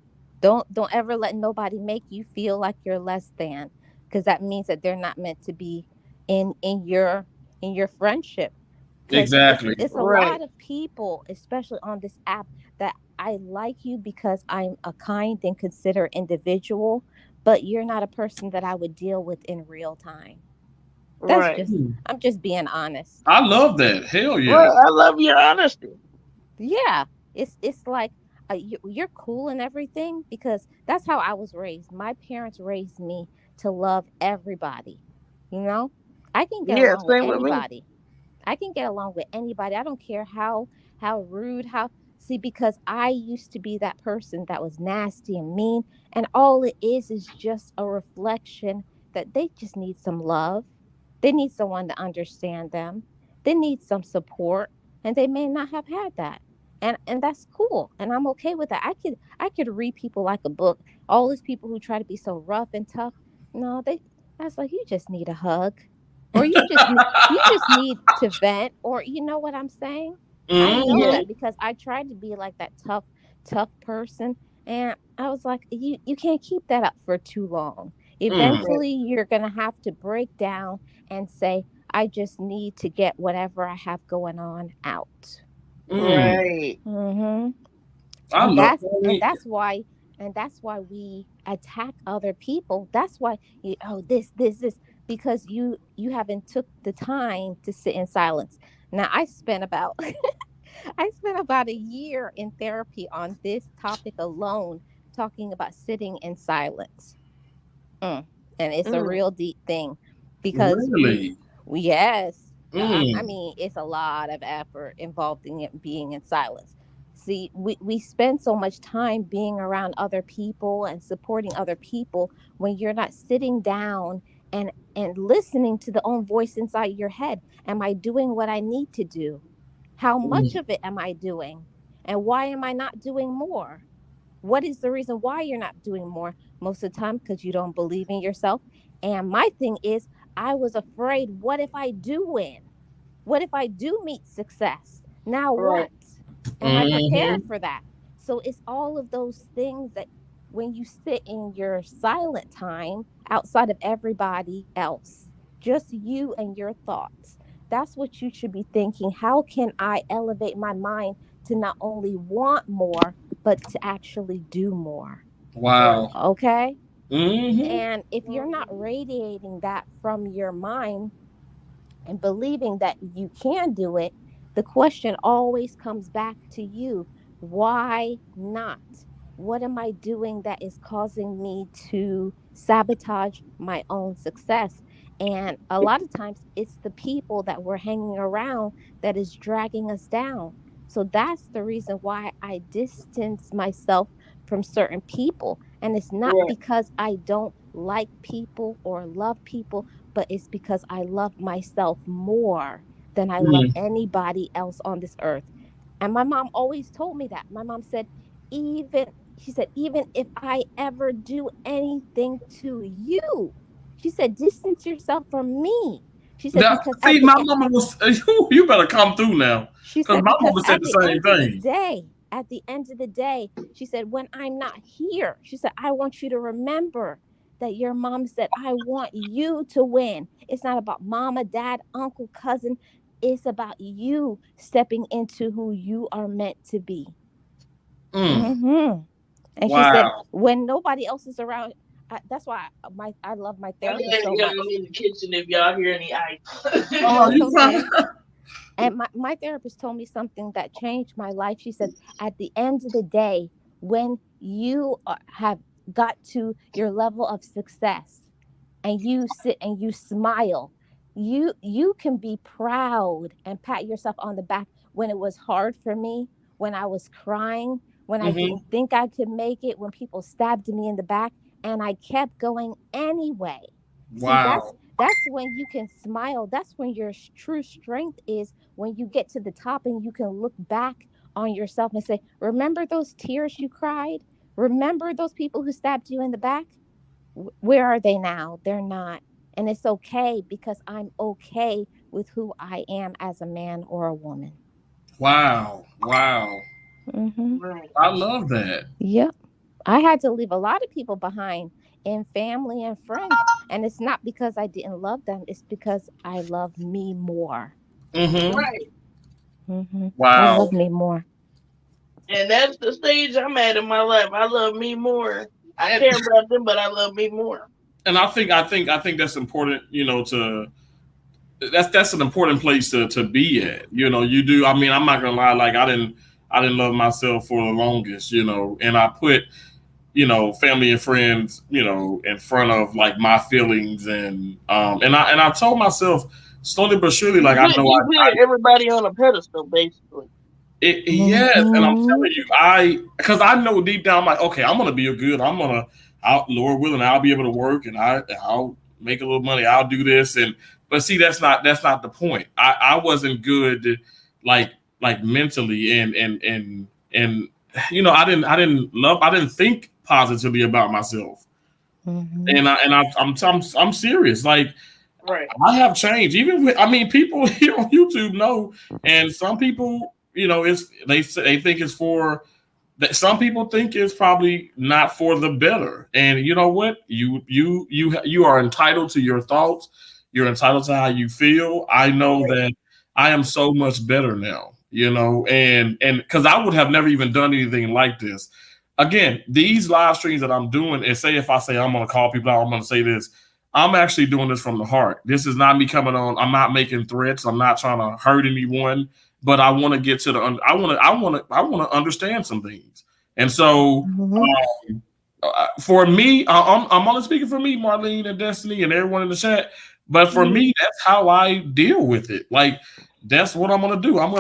Don't ever let nobody make you feel like you're less than, because that means that they're not meant to be in your friendship. Because Exactly. it's a Right. lot of people, especially on this app, that I like you because I'm a kind and considerate individual, but you're not a person that I would deal with in real time. That's Right. just Mm. I'm just being honest. I love that. Hell yeah. Right. I love your honesty. Yeah, it's like, you're cool and everything, because that's how I was raised. My parents raised me to love everybody. You know, I can get Yeah. along with Same with me. anybody. I can get along with anybody. I don't care how rude, how see, because I used to be that person that was nasty and mean, and all it is just a reflection that they just need some love. They need someone to understand them. They need some support, and they may not have had that. And that's cool. And I'm okay with that. I could read people like a book. All these people who try to be so rough and tough, no, that's like, you just need a hug. Or you just need to vent, or you know what I'm saying? I know Hmm. Yeah. that because I tried to be like that tough person, and I was like, you can't keep that up for too long. Mm. Right. Eventually you're going to have to break down and say, I just need to get whatever I have going on out. Right. Mm-hmm. I and love that's and that. that's why we attack other people. That's why this because you haven't took the time to sit in silence. Now I spent about a year in therapy on this topic alone, talking about sitting in silence. Mm. And it's a Mm. real deep thing because Really? yes, I Mm. mean, it's a lot of effort involved in it being in silence. See, we spend so much time being around other people and supporting other people when you're not sitting down and listening to the own voice inside your head. Am I doing what I need to do? How much Mm. of it am I doing? And why am I not doing more? What is the reason why you're not doing more? Most of the time, because you don't believe in yourself. And my thing is, I was afraid, what if I do win? What if I do meet success? Now Right. what? Am I prepared Mm-hmm. for that? So it's all of those things that when you sit in your silent time outside of everybody else, just you and your thoughts, that's what you should be thinking. How can I elevate my mind to not only want more, but to actually do more? Right. Wow. Okay. Mm-hmm. And if you're not radiating that from your mind, and believing that you can do it, the question always comes back to you. Why not? What am I doing that is causing me to sabotage my own success? And a lot of times it's the people that we're hanging around that is dragging us down. So that's the reason why I distance myself from certain people. And it's not Right. because I don't like people or love people, but it's because I love myself more than I love Mm. anybody else on this earth. And my mom always told me that. My mom said, even, she said, even if I ever do anything to you, she said, distance yourself from me. She said, That, because see, my mama was. You better come through now, she because said, my because mama said the same thing. at the end of the day, she said, when I'm not here, she said, I want you to remember that your mom said, I want you to win. It's not about mama, dad, uncle, cousin. It's about you stepping into who you are meant to be. Mm. Hmm. And she said, Wow. when nobody else is around, that's why I love my My therapist dad so yelling much. in the kitchen if y'all hear any ice. Oh, It's you fine? okay. And my therapist told me something that changed my life. She says, at the end of the day, when you have got to your level of success and you sit and you smile, you can be proud and pat yourself on the back. When it was hard for me, when I was crying, when I Mm-hmm. didn't think I could make it, when people stabbed me in the back, and I kept going anyway. See, Wow. that's when you can smile. That's when your true strength is, when you get to the top and you can look back on yourself and say, remember those tears you cried? Remember those people who stabbed you in the back? Where are they now? They're not. And it's okay because I'm okay with who I am as a man or a woman. Wow. Wow. Hmm. Right. I love that. Yep. I had to leave a lot of people behind in family and friends. And it's not because I didn't love them, it's because I love me more. Mm-hmm. Right. I Wow. love me more. And that's the stage I'm at in my life. I love me more. I And care about them, but I love me more. I think that's important. To that's an important place to be at. You do. I mean, I'm not gonna lie. Like I didn't love myself for the longest. And I put family and friends in front of like my feelings and I told myself slowly but surely like I know You I put everybody on a pedestal, basically. yes, and I'm Hmm. telling you, because I know deep down, I'm like, okay, Lord willing, I'll be able to work and I'll make a little money. I'll do this, but see, that's not the point. I wasn't good, like mentally and I didn't think positively about myself, Hmm. and I'm serious, like. Right. I have changed. Even with, I mean, people here on YouTube know, and some people, they think it's for that. Some people think it's probably not for the better. And you know what? You are entitled to your thoughts. You're entitled to how you feel. I know Right. that I am so much better now. you know, and because I would have never even done anything like this. Again, these live streams that I'm doing, and say if I say I'm going to call people out, I'm going to say this. I'm actually doing this from the heart. This is not me coming on. I'm not making threats. I'm not trying to hurt anyone, but I want to get to the. I want to understand some things, and so. For me, I'm only speaking for me, Marlene and Destiny and everyone in the chat. But for me, that's how I deal with it. Like, that's what I'm going to do. I'm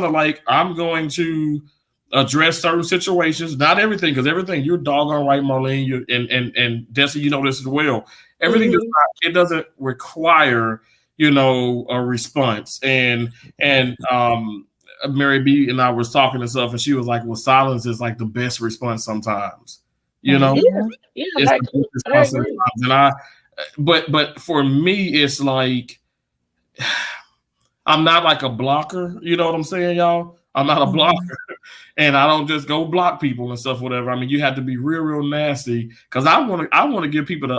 going to address certain situations, not everything, because everything, you're doggone right, Marlene, and Destiny, you know this as well. Everything doesn't require, you know, a response. And Mary B and I was talking and stuff, and she was like, well, silence is like the best response sometimes. You know, but for me, it's like I'm not like a blocker. You know what I'm saying, y'all? I'm not a blocker, and I don't just go block people and stuff, whatever. I mean, you have to be real nasty because I want to give people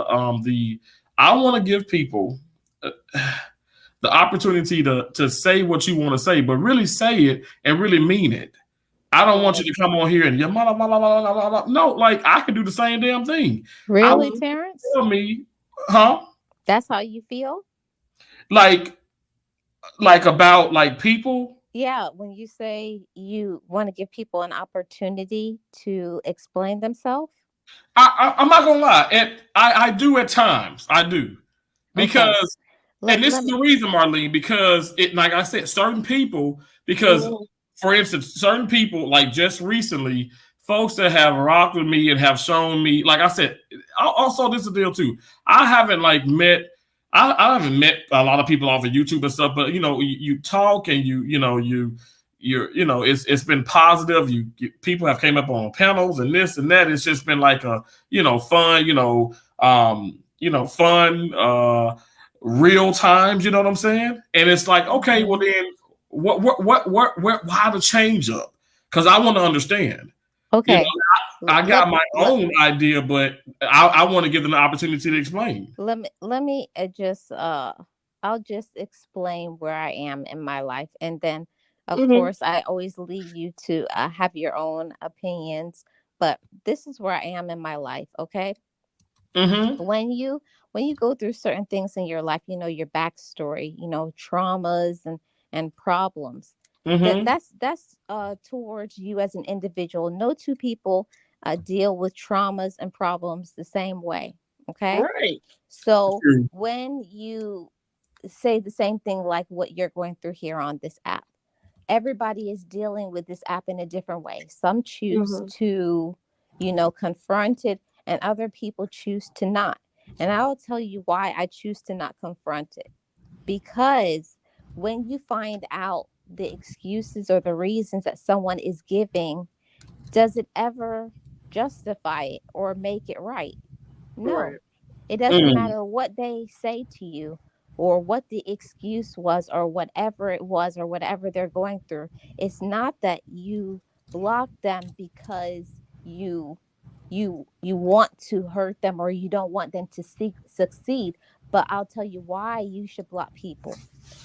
the opportunity to say what you want to say, but really say it and really mean it. I don't want you to come on here and no, like I can do the same damn thing. Really, Terrence? Tell me, huh? That's how you feel? Like about like people? Yeah, when you say you want to give people an opportunity to explain themselves. I'm not gonna lie, and I do at times. I do because, and this is the reason, Marlene, because it, like I said, certain people because. For instance, certain people, like just recently, folks that have rocked with me and have shown me, like I said, also this is the deal too. I haven't met a lot of people off of YouTube and stuff, but you know, you talk and it's been positive. People have came up on panels and this and that. It's just been like a, fun, real times, you know what I'm saying? And it's like, okay, well then, why the change up? Because I want to understand. Okay. I got my own idea, but I want to give them the opportunity to explain. Let me just I'll just explain where I am in my life, and then of course I always leave you to have your own opinions. But this is where I am in my life. Okay. When you go through certain things in your life, your backstory, traumas and problems. That's towards you as an individual. No two people deal with traumas and problems the same way. Okay. Right. So when you say the same thing like what you're going through here on this app, everybody is dealing with this app in a different way. Some choose to, confront it, and other people choose to not. And I will tell you why I choose to not confront it. Because when you find out the excuses or the reasons that someone is giving, does it ever justify it or make it right? No. Right. It doesn't matter what they say to you or what the excuse was or whatever it was or whatever they're going through. It's not that you block them because you want to hurt them or you don't want them to succeed. But I'll tell you why you should block people.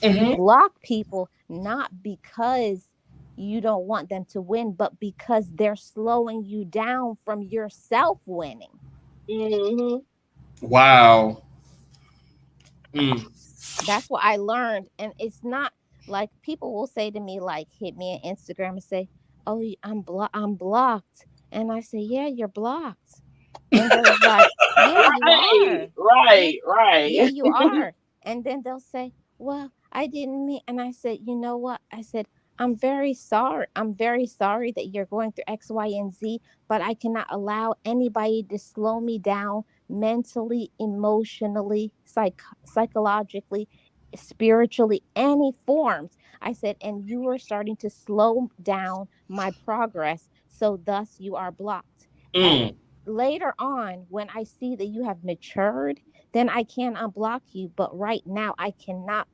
You block people not because you don't want them to win, but because they're slowing you down from yourself winning. Wow. That's what I learned. And it's not like people will say to me, like, hit me on Instagram and say, oh, I'm blocked. And I say, yeah, you're blocked. And they're like, yeah, you are. Right. Yeah, you are. And then they'll say, well, I didn't mean. And I said, you know what? I said, I'm very sorry. I'm very sorry that you're going through X, Y, and Z, but I cannot allow anybody to slow me down mentally, emotionally, psychologically, spiritually, any forms. I said, and you are starting to slow down my progress. So thus you are blocked. And later on, when I see that you have matured, then I can unblock you. But right now I cannot,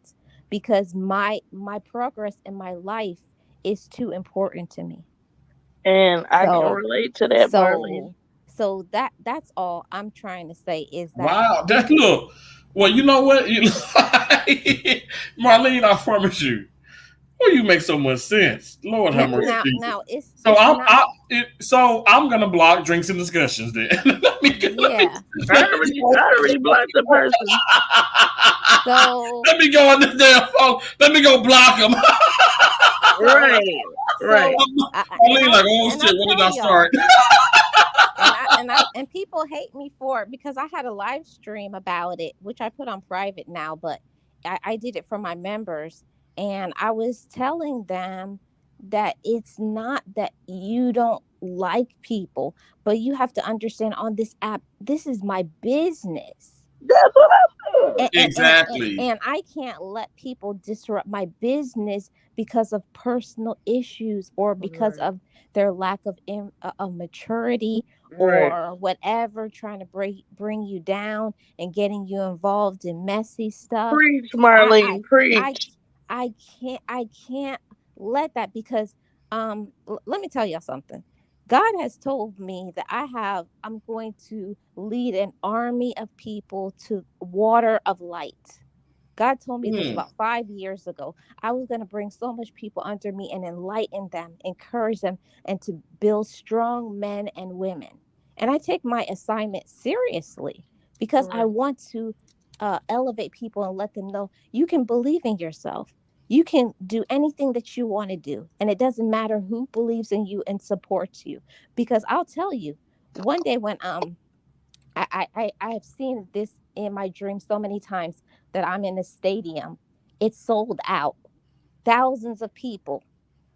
because my progress in my life is too important to me. And I can relate to that, Marlene. So that's all I'm trying to say is that. Wow, look. Well, you know what? Marlene, I promise you, Well, you make so much sense. Lord have mercy. Now it's not. So I'm gonna block drinks and discussions then. Yeah. I already blocked the person. So let me go on this damn phone. Let me go block them. Right. Only like, oh shit, when did I start? And people hate me for it because I had a live stream about it, which I put on private now, but I did it for my members. And I was telling them that it's not that you don't like people, but you have to understand on this app, this is my business. That's what I said. Exactly. And I can't let people disrupt my business because of personal issues or because of their lack of maturity or whatever, trying to bring you down and getting you involved in messy stuff. Preach, Marlene, preach. I can't let that, because let me tell y'all something. God has told me that I'm going to lead an army of people to water of light. God told me this about 5 years ago. I was going to bring so much people under me and enlighten them, encourage them, and to build strong men and women. And I take my assignment seriously because I want to elevate people and let them know you can believe in yourself. You can do anything that you want to do. And it doesn't matter who believes in you and supports you. Because I'll tell you, one day when I have seen this in my dream so many times that I'm in a stadium, it's sold out, thousands of people,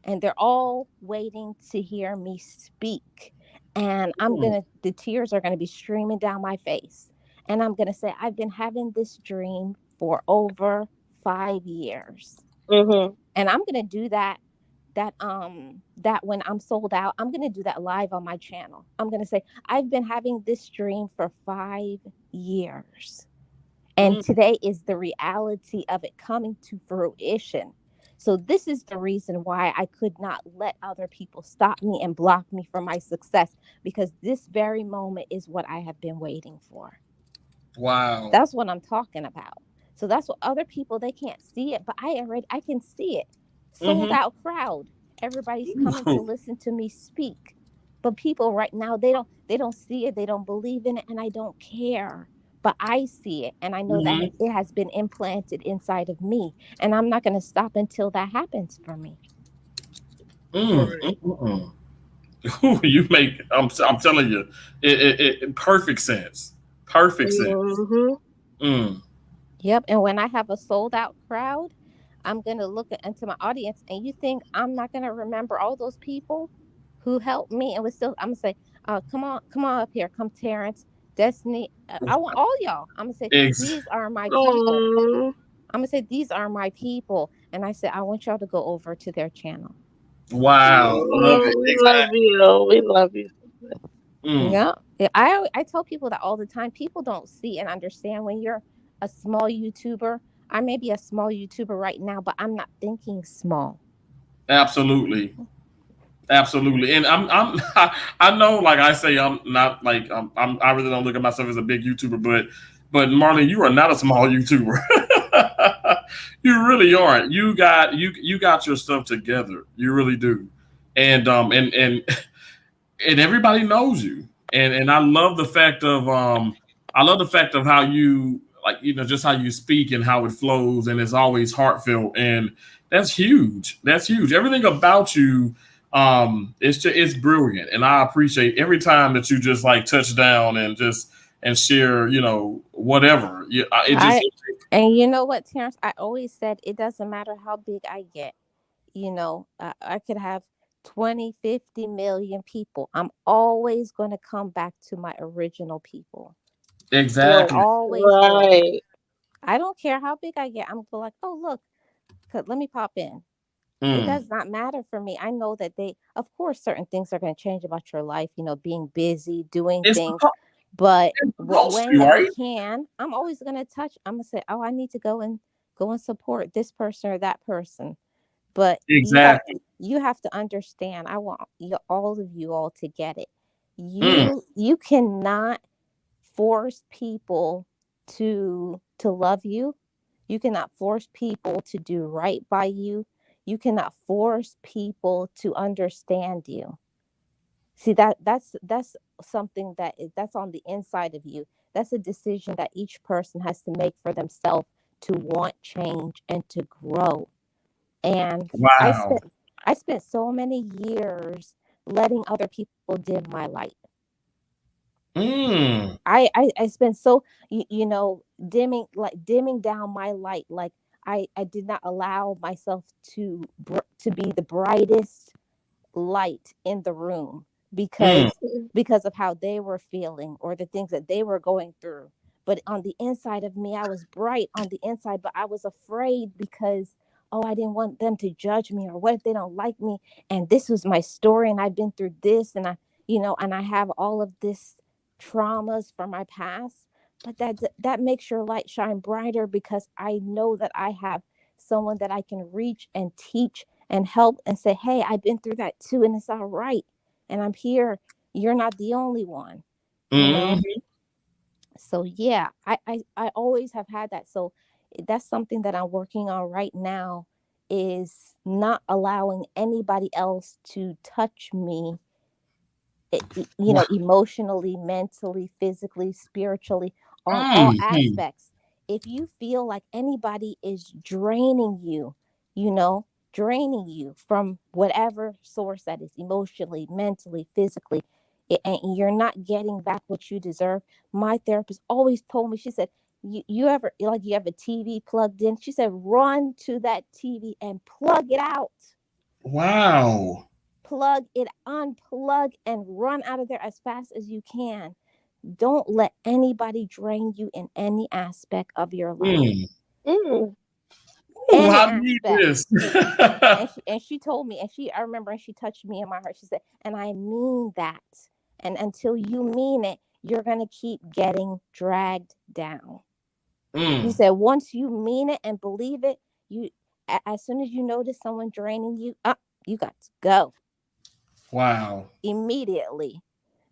and they're all waiting to hear me speak. And the tears are going to be streaming down my face. And I'm going to say, I've been having this dream for over 5 years. Mm-hmm. And I'm going to do that when I'm sold out, I'm going to do that live on my channel. I'm going to say, I've been having this dream for 5 years. And today is the reality of it coming to fruition. So this is the reason why I could not let other people stop me and block me from my success, because this very moment is what I have been waiting for. Wow. That's what I'm talking about. So that's what other people, they can't see it, but I can see it. Sold out crowd. Everybody's coming to listen to me speak. But people right now, they don't see it. They don't believe in it. And I don't care. But I see it. And I know that it has been implanted inside of me. And I'm not going to stop until that happens for me. You make, I'm telling you, it perfect sense. Perfect sense. Yep. And when I have a sold out crowd, I'm going to look into my audience, and you think I'm not going to remember all those people who helped me and was still, I'm going to say, come on up here. Come Terrence, Destiny. I want all y'all. I'm going to say, these are my people. I'm going to say, these are my people. And I said, I want y'all to go over to their channel. Wow. Love it. We love you. Yeah. I tell people that all the time. People don't see and understand when you're a small YouTuber. I may be a small YouTuber right now, but I'm not thinking small. Absolutely. And I know, like I say, I'm not like I really don't look at myself as a big YouTuber, but Marlene, you are not a small YouTuber. You really aren't. You got your stuff together. You really do. And everybody knows you. And I love the fact of how you, like, just how you speak and how it flows, and it's always heartfelt, and that's huge. Everything about you, it's brilliant, and I appreciate every time that you just like touch down and share, whatever. And you know what, Terrence? I always said it doesn't matter how big I get. I could have 20, 50 million people. I'm always going to come back to my original people. Exactly. Always right. I don't care how big I get. I'm like, oh, look, let me pop in. It does not matter for me. I know that of course, certain things are going to change about your life, being busy, doing things. But when I can, I'm always going to touch. I'm going to say, oh, I need to go and support this person or that person. But exactly, you have to understand. I want all of you all to get it. You cannot force people to love you. You cannot force people to do right by you. You cannot force people to understand you. See, that's something that's on the inside of you. That's a decision that each person has to make for themselves to want change and to grow. And I Wow. spent so many years letting other people dim my light. Mm. I spent so dimming down my light. Like I did not allow myself to be the brightest light in the room because of how they were feeling or the things that they were going through. But on the inside of me, I was bright on the inside, but I was afraid because, oh, I didn't want them to judge me, or what if they don't like me? And this was my story, and I've been through this, and I have all of this traumas from my past. But that makes your light shine brighter, because I know that I have someone that I can reach and teach and help and say, hey, I've been through that too, and it's all right. And I'm here. You're not the only one, you know? So yeah, I always have had that. So that's something that I'm working on right now, is not allowing anybody else to touch me, emotionally, mentally, physically, spiritually, on all aspects. If you feel like anybody is draining you, draining you from whatever source that is, emotionally, mentally, physically, and you're not getting back what you deserve. My therapist always told me, she said, you ever, like, you have a TV plugged in? She said, run to that TV and plug it out. Wow. Plug it, unplug, and run out of there as fast as you can. Don't let anybody drain you in any aspect of your life. Ooh, I need this. and she told me, I remember, and she touched me in my heart. She said, and I mean that. And until you mean it, you're going to keep getting dragged down. He said, once you mean it and believe it, as soon as you notice someone draining you, you got to go. Wow. Immediately.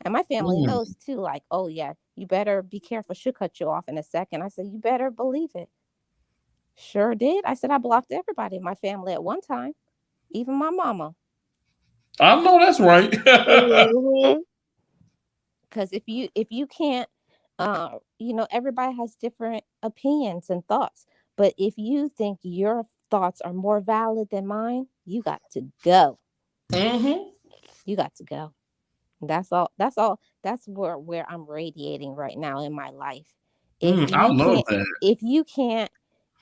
And my family knows too, like, oh yeah, you better be careful. She'll cut you off in a second. I said, you better believe it. Sure did. I said, I blocked everybody in my family at one time, even my mama. I know that's right. Because if you can't, everybody has different opinions and thoughts. But if you think your thoughts are more valid than mine, you got to go. You got to go. That's all. That's where I'm radiating right now in my life. I love that. If you can't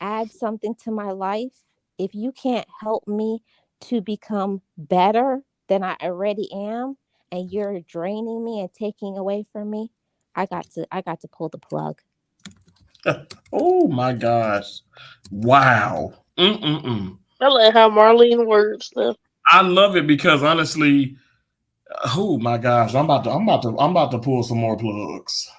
add something to my life, if you can't help me to become better than I already am, and you're draining me and taking away from me, I got to pull the plug. Oh my gosh. Wow. I like how Marlene words stuff. I love it, because honestly, oh my gosh, I'm about to pull some more plugs.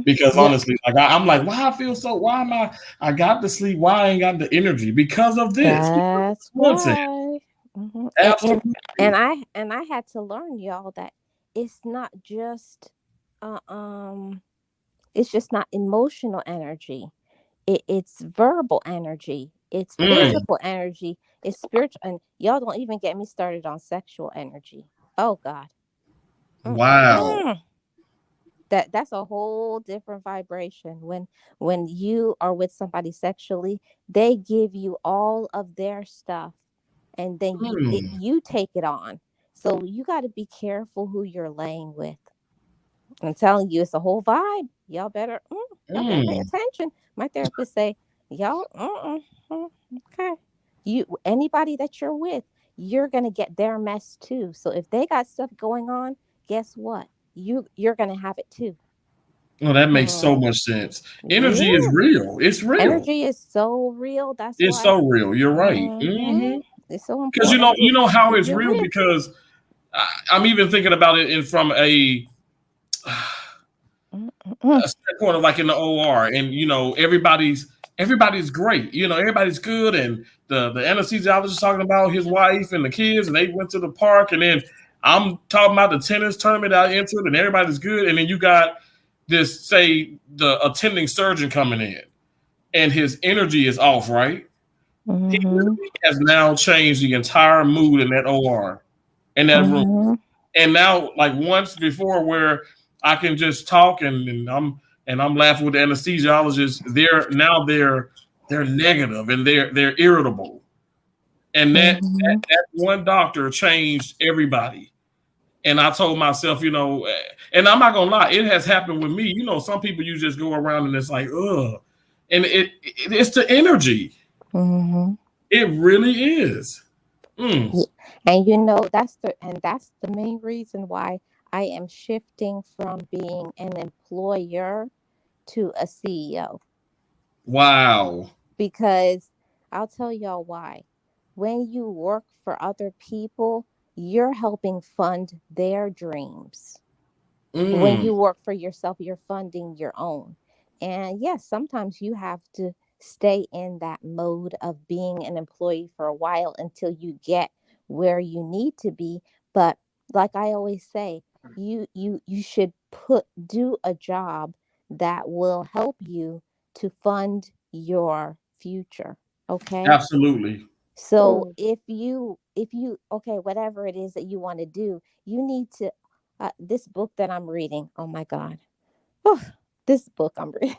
Because honestly, like I'm like, why am I got the sleep? Why I ain't got the energy? Because of this. That's why. Absolutely. And I had to learn, y'all, that it's not just it's just not emotional energy. It's verbal energy. It's physical energy. It's spiritual. And y'all don't even get me started on sexual energy. Oh God. Wow. That's a whole different vibration. When you are with somebody sexually, they give you all of their stuff, and then you take it on. So you got to be careful who you're laying with. I'm telling you, it's a whole vibe. Y'all better pay attention. My therapist say, y'all, okay. Anybody that you're with, you're gonna get their mess too. So if they got stuff going on, guess what? You're gonna have it too. No, that makes so much sense. Energy is real. It's real. Energy is so real. It's so real. You're right. It's so important. Because you know how it's real, because I'm even thinking about it from a standpoint of, like, in the OR, and everybody's great. Everybody's good, and the anesthesiologist talking about his wife and the kids, and they went to the park, and then I'm talking about the tennis tournament I entered, and everybody's good, and then you got this, say, the attending surgeon coming in, and his energy is off, right? He Mm-hmm. literally has now changed the entire mood in that OR, in that room. Mm-hmm. And now, like once before, where I can just talk and I'm laughing with the anesthesiologist. They're negative and they're irritable. And Mm-hmm. that one doctor changed everybody. And I told myself, and I'm not gonna lie, it has happened with me. Some people you just go around and it's like, ugh, and it's the energy. Mm-hmm. It really is. Mm. Yeah. And that's the main reason why I am shifting from being an employer to a CEO. Wow. Because I'll tell y'all why. When you work for other people, you're helping fund their dreams. When Mm. you work for yourself, you're funding your own. And yes, sometimes you have to stay in that mode of being an employee for a while until you get where you need to be. But like I always say, you should do a job that will help you to fund your future. Okay? Absolutely. So Mm. if you okay, whatever it is that you want to do, you need to this book that I'm reading. Oh my God. This book I'm reading.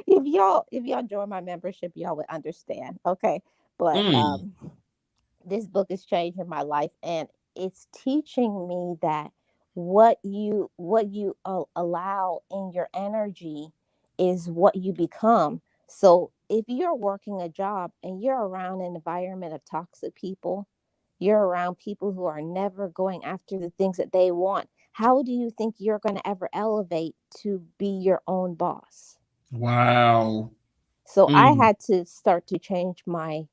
If y'all join my membership, y'all would understand. Okay. But Mm. this book is changing my life, and it's teaching me that what you allow in your energy is what you become. So if you're working a job and you're around an environment of toxic people, you're around people who are never going after the things that they want, how do you think you're going to ever elevate to be your own boss? Wow. So I Mm. had to start to change my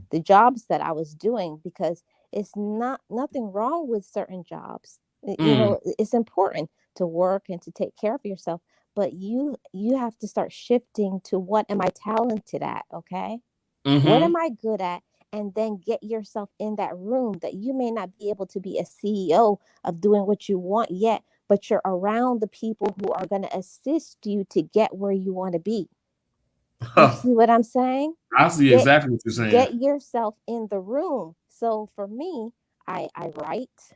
the jobs that I was doing, because it's not nothing wrong with certain jobs. Mm. It's important to work and to take care of yourself, but you have to start shifting to what am I talented at, okay? What Mm-hmm. am I good at? And then get yourself in that room that you may not be able to be a CEO of doing what you want yet, but you're around the people who are going to assist you to get where you want to be. You Huh. see what I'm saying? I see Get exactly what you're saying. get yourself in the room. So for me, I write,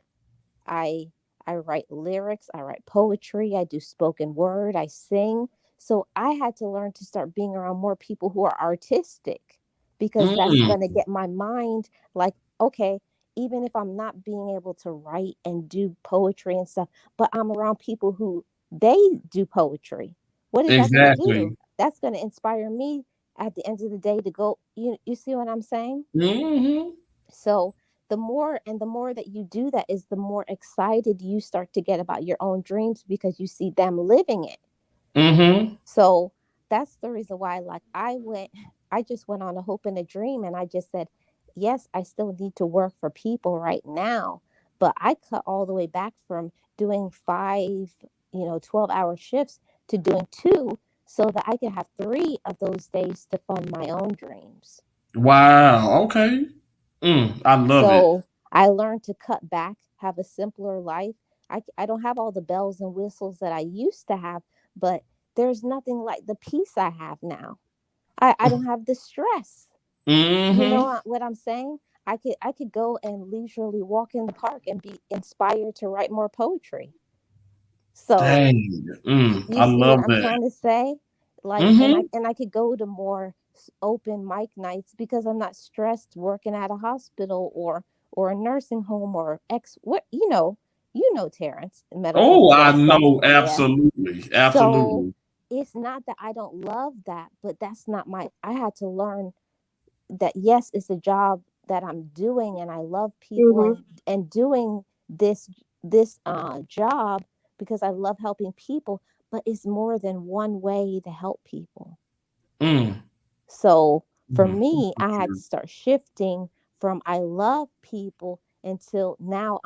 I I write lyrics, I write poetry, I do spoken word, I sing. So I had to learn to start being around more people who are artistic, because that's Mm. going to get my mind like, okay, even if I'm not being able to write and do poetry and stuff, but I'm around people who they do poetry. What is that going to Exactly. do? That's going to inspire me at the end of the day to go, you see what I'm saying? Mm-hmm. So the more that you do that is the more excited you start to get about your own dreams, because you see them living it. Mm-hmm. So that's the reason why, like, I just went on a hope and a dream, and I just said, yes, I still need to work for people right now, but I cut all the way back from doing 12-hour shifts to doing two, so that I can have 3 of those days to fund my own dreams. Wow. Okay. I love it. So I learned to cut back, have a simpler life. I don't have all the bells and whistles that I used to have, but there's nothing like the peace I have now. I don't have the stress. You know Mm-hmm. what I'm saying? I could go and leisurely walk in the park and be inspired to write more poetry. So Dang. you I see what love I'm that. trying to say? Like, and I Mm-hmm. and I could go to more open mic nights because I'm not stressed working at a hospital or a nursing home or what Terrence, medical Oh, school I and stuff. know. Yeah. Absolutely. So Absolutely. it's not that I don't love that, but that's not I had to learn that yes, it's a job that I'm doing and I love people Mhm. and doing this job because I love helping people, but it's more than one way to help people. Mm. So for Mm. me, I had to start shifting from I love people until now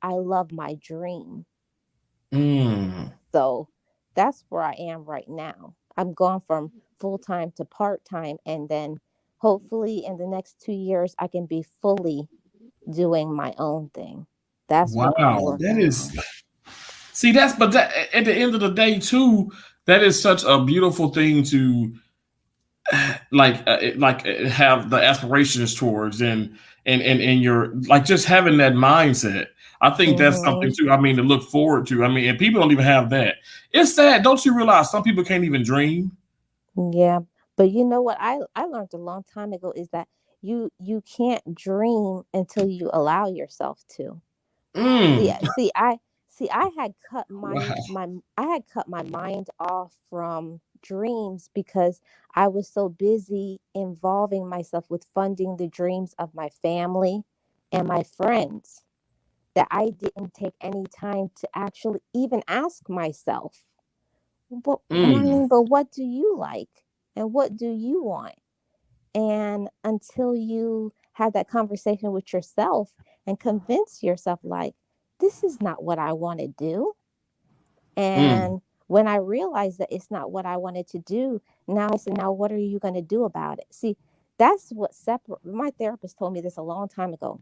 I love my dream. Mm. So that's where I am right now. I'm gone from full time to part time, and then hopefully in the next 2 years, I can be fully doing my own thing. That's what I'm Wow. That working is on. see that at the end of the day too, that is such a beautiful thing to have the aspirations towards, and you're like just having that mindset. I think that's something too. I mean, to look forward to. I mean, and people don't even have that. It's sad. Don't you realize some people can't even dream? Yeah, but you know what I learned a long time ago is that you can't dream until you allow yourself to. See, Mm. see, I see. I had cut Wow. I had cut my mind off from dreams because I was so busy involving myself with funding the dreams of my family and my friends that I didn't take any time to actually even ask myself, but Mm. Marlene, but what do you like and what do you want? And until you have that conversation with yourself and convince yourself, like, this is not what I want to do. Mm. And when I realized that it's not what I wanted to do, now I said, now what are you going to do about it? See, that's what separate. My therapist told me this a long time ago.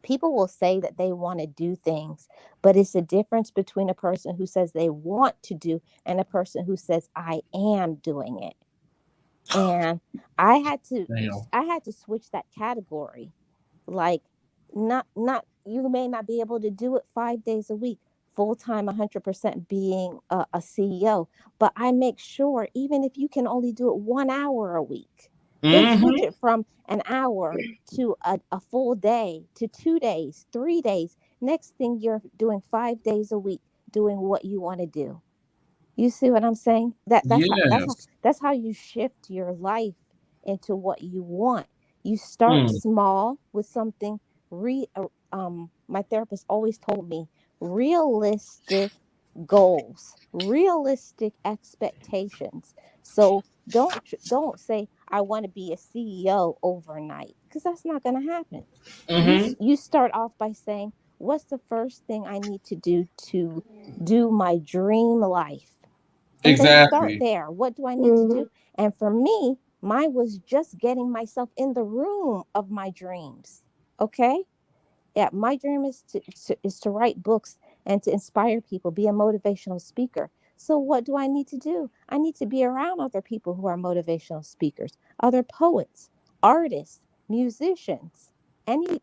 People will say that they want to do things, but it's a difference between a person who says they want to do and a person who says, I am doing it. And I had to Damn. I had to switch that category. Like, not you may not be able to do it 5 days a week, full time, 100% being a CEO, but I make sure even if you can only do it 1 hour a week, then switch Mm-hmm. it from an hour to a full day to 2 days, 3 days. Next thing you're doing 5 days a week, doing what you want to do. You see what I'm saying? Yes. That's how you shift your life into what you want. You start Mm. small with something my therapist always told me realistic goals, realistic expectations. So don't say I want to be a CEO overnight because that's not going to happen. Mm-hmm. You start off by saying, what's the first thing I need to do my dream life? And then start Exactly. there. What do I need to Hmm. do? And for me, mine was just getting myself in the room of my dreams. Okay? Yeah, my dream is to write books and to inspire people, be a motivational speaker. So what do I need to do? I need to be around other people who are motivational speakers, other poets, artists, musicians, any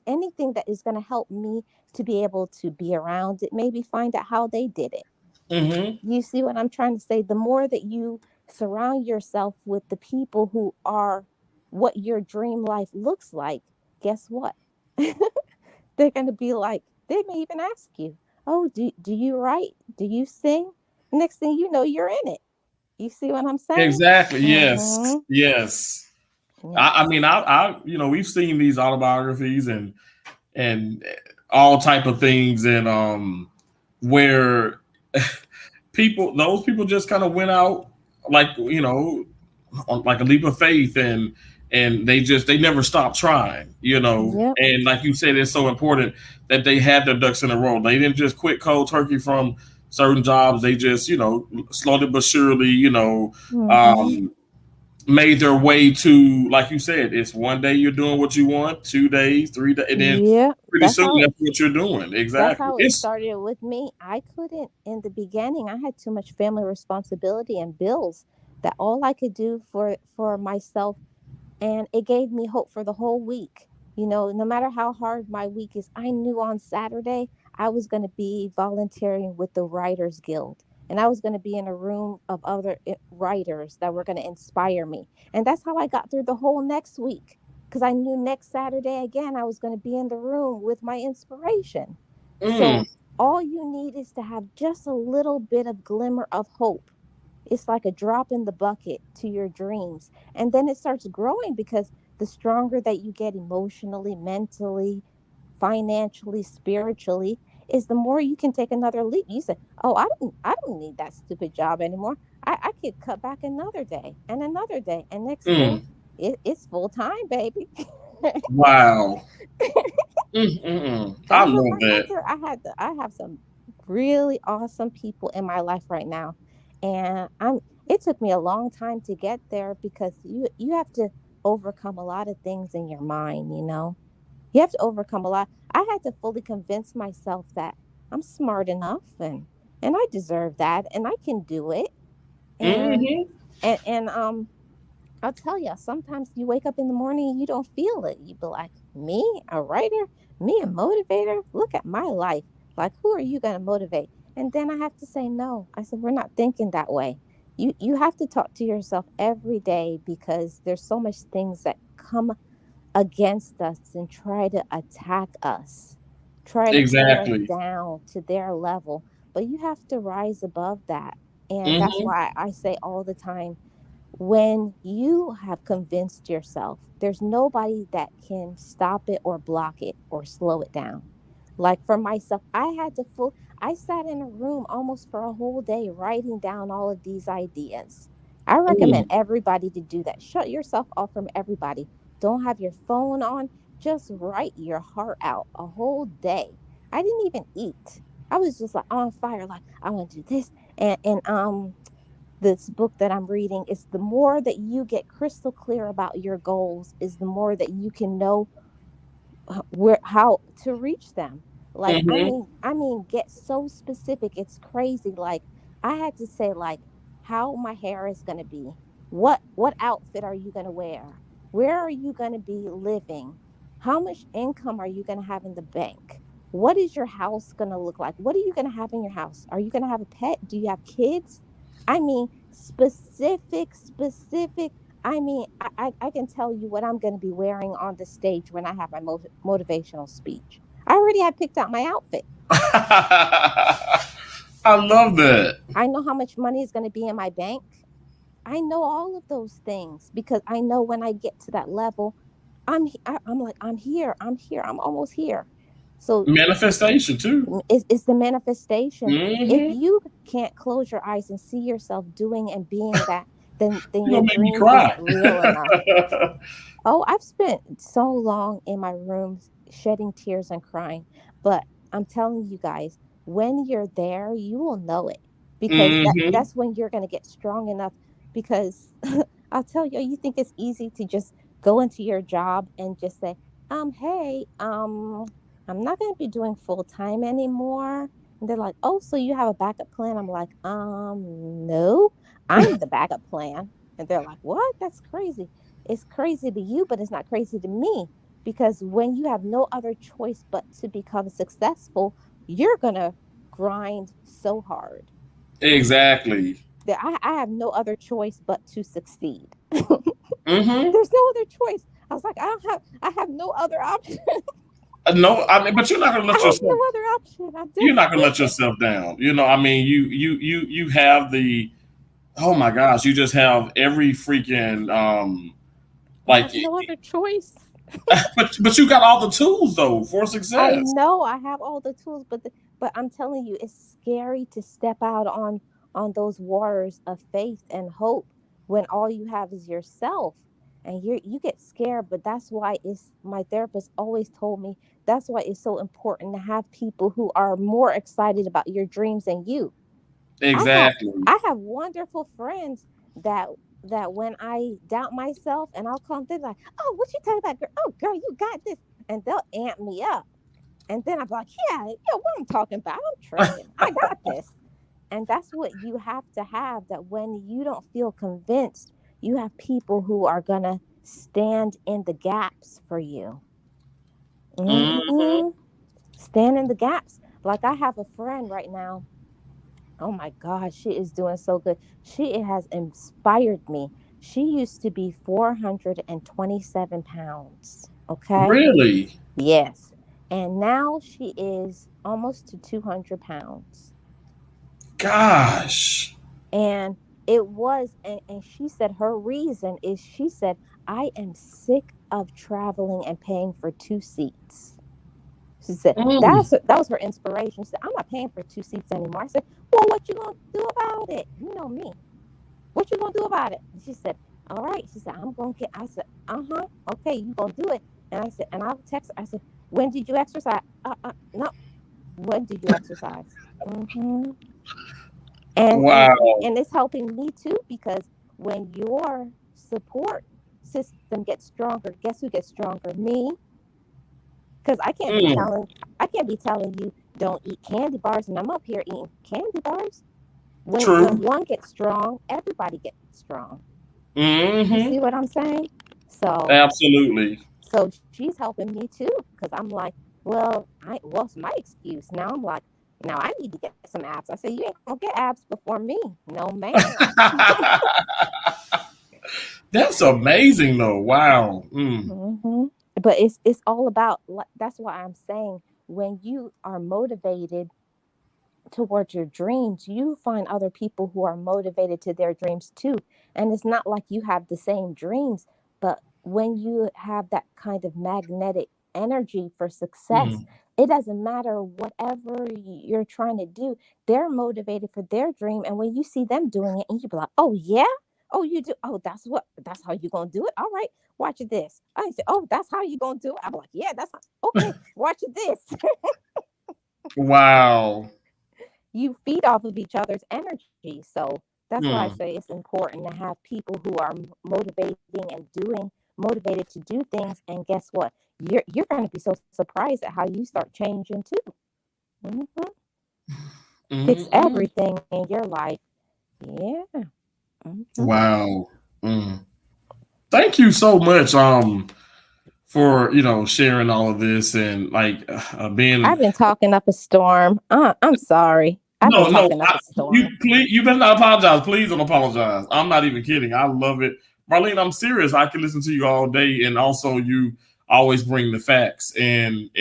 anything that is going to help me to be able to be around it, maybe find out how they did it. Mm-hmm. You see what I'm trying to say? The more that you surround yourself with the people who are what your dream life looks like, guess what? They're going to be like, they may even ask you, oh, do you write? Do you sing? Next thing you know, you're in it. You see what I'm saying? Exactly. Yes. Mm-hmm. Yes. I Yes. mean, we've seen these autobiographies and all type of things, and where those people just kind of went out like on like a leap of faith, and they never stopped trying, Yep. and like you said, it's so important that they had their ducks in a row. They didn't just quit cold turkey from certain jobs. They just slowly but surely Mm-hmm. um made their way to, like you said, it's one day you're doing what you want, 2 days, 3 days, and then Yep. pretty soon that's what you're doing. That's Exactly. how it It's started with me. I couldn't in the beginning. I had too much family responsibility and bills that all I could do for myself, and it gave me hope for the whole week. No matter how hard my week is, I knew on Saturday I was going to be volunteering with the Writers Guild, and I was going to be in a room of other writers that were going to inspire me. And that's how I got through the whole next week, because I knew next Saturday again I was going to be in the room with my inspiration. mm, So all you need is to have just a little bit of glimmer of hope. It's like a drop in the bucket to your dreams. And then it starts growing because the stronger that you get emotionally, mentally, financially, spiritually, is the more you can take another leap. You say, oh, I don't need that stupid job anymore. I could cut back another day and another day. And next thing, mm. it's full time, baby. Wow. I That's what love my that. I have some really awesome people in my life right now. And it took me a long time to get there because you have to overcome a lot of things in your mind. You have to overcome a lot. I had to fully convince myself that I'm smart enough and I deserve that and I can do it. And Hmm. and I'll tell you, sometimes you wake up in the morning and you don't feel it. You be like, me, a writer, me, a motivator. Look at my life. Like, who are you going to motivate? And then I have to say, no. I said, we're not thinking that way. You have to talk to yourself every day because there's so much things that come against us and try to attack us, try to pull us Exactly. down to their level. But you have to rise above that. And that's Hmm. why I say all the time, when you have convinced yourself, there's nobody that can stop it or block it or slow it down. Like for myself, I sat in a room almost for a whole day writing down all of these ideas. I recommend Mm. everybody to do that. Shut yourself off from everybody. Don't have your phone on. Just write your heart out a whole day. I didn't even eat. I was just like on fire, like I want to do this and this book that I'm reading is the more that you get crystal clear about your goals is the more that you can know where how to reach them. Like Hmm. I mean get so specific. It's crazy. Like I had to say like how my hair is going to be. What outfit are you going to wear? Where are you going to be living? How much income are you going to have in the bank? What is your house going to look like? What are you going to have in your house? Are you going to have a pet? Do you have kids? I mean, specific. I mean, I can tell you what I'm going to be wearing on the stage when I have my motivational speech. I already had picked out my outfit. I love that. I know how much money is going to be in my bank. I know all of those things because I know when I get to that level, I'm like, I'm here. I'm here. I'm almost here. So Manifestation too. it's the manifestation. If Hmm. you can't close your eyes and see yourself doing and being that, then You your gonna make me dream isn't cry. real enough. Oh, I've spent so long in my room shedding tears and crying. But I'm telling you guys, when you're there, you will know it because Hmm. that's when you're going to get strong enough. Because I'll tell you, you think it's easy to just go into your job and just say, hey, I'm not going to be doing full time anymore. And they're like, oh, so you have a backup plan? I'm like, no, I'm the backup plan. And they're like, what? That's crazy. It's crazy to you, but it's not crazy to me because when you have no other choice but to become successful, you're going to grind so hard Exactly. that I have no other choice but to succeed. Hmm. There's no other choice. I was like, I have no other option. No, I mean, but you're not gonna I let have no yourself. other option. I You're just not gonna let yourself down. I mean, you have the. Oh my gosh, you just have every freaking I like, have no other choice. but you got all the tools though for I success. know I have all the tools, but I'm telling you, it's scary to step out on those waters of faith and hope when all you have is yourself, and you get scared. But that's why it's my therapist always told me that's why it's so important to have people who are more excited about your dreams than you. I have Exactly. I have wonderful friends that when I doubt myself and I'll come, they're like, "Oh, what you talking about, girl? Oh, girl, you got this," and they'll amp me up. And then I'm like, yeah, what I'm talking about. I'm tripping. I got this. And that's what you have to have that when you don't feel convinced, you have people who are going to stand in the gaps for you. Hmm. Hmm. Stand in the gaps. Like I have a friend right now. Oh my God, she is doing so good. She has inspired me. She used to be 427 pounds. Okay. Really? Yes. And now she is almost to 200 pounds. Gosh. And it was, and she said her reason is she said, I am sick of traveling and paying for two seats. She said, Mm. that was her inspiration. She said, I'm not paying for two seats anymore. I said, well, what you gonna do about it? You know me. What you gonna do about it? And she said, all right. She said, I'm gonna get, I said, uh-huh. Okay, you gonna do it. And I said, and I'll text her. I said, when did you exercise? No. When did you exercise? Hmm. And Wow. it's helping me too because when your support system gets stronger, guess who gets stronger? Me. Because Mm. I can't be telling you don't eat candy bars, and I'm up here eating candy bars. When True. one gets strong, everybody gets strong. You see Mm-hmm. what I'm saying? So Absolutely. so she's helping me too, because I'm like, well, what's my excuse? Now I'm like, now I need to get some abs. I said, you ain't gonna get abs before me. No, ma'am. That's amazing, though. Wow. Mm. hmm But it's all about, that's why I'm saying, when you are motivated towards your dreams, you find other people who are motivated to their dreams too. And it's not like you have the same dreams, but when you have that kind of magnetic energy for success, Mm. it doesn't matter whatever you're trying to do, they're motivated for their dream. And when you see them doing it, and you be like, oh, yeah. Oh, you do. Oh, that's how you gonna do it. All right, watch this. I say, oh, that's how you gonna do it. I'm like, yeah, okay. Watch this. Wow. You feed off of each other's energy. So that's why I Mm. say it's important to have people who are motivating and motivated to do things. And guess what? You're going to be so surprised at how you start changing too. hmm Fix Mm-mm. everything in your life. Yeah. hmm Wow. Mm. Thank you so much. For sharing all of this and like being. I've been talking up a storm. I'm sorry. I've been No, talking up a you storm. please, you better not apologize. Please don't apologize. I'm not even kidding. I love it, Marlene. I'm serious. I can listen to you all day, and also you always bring the facts. And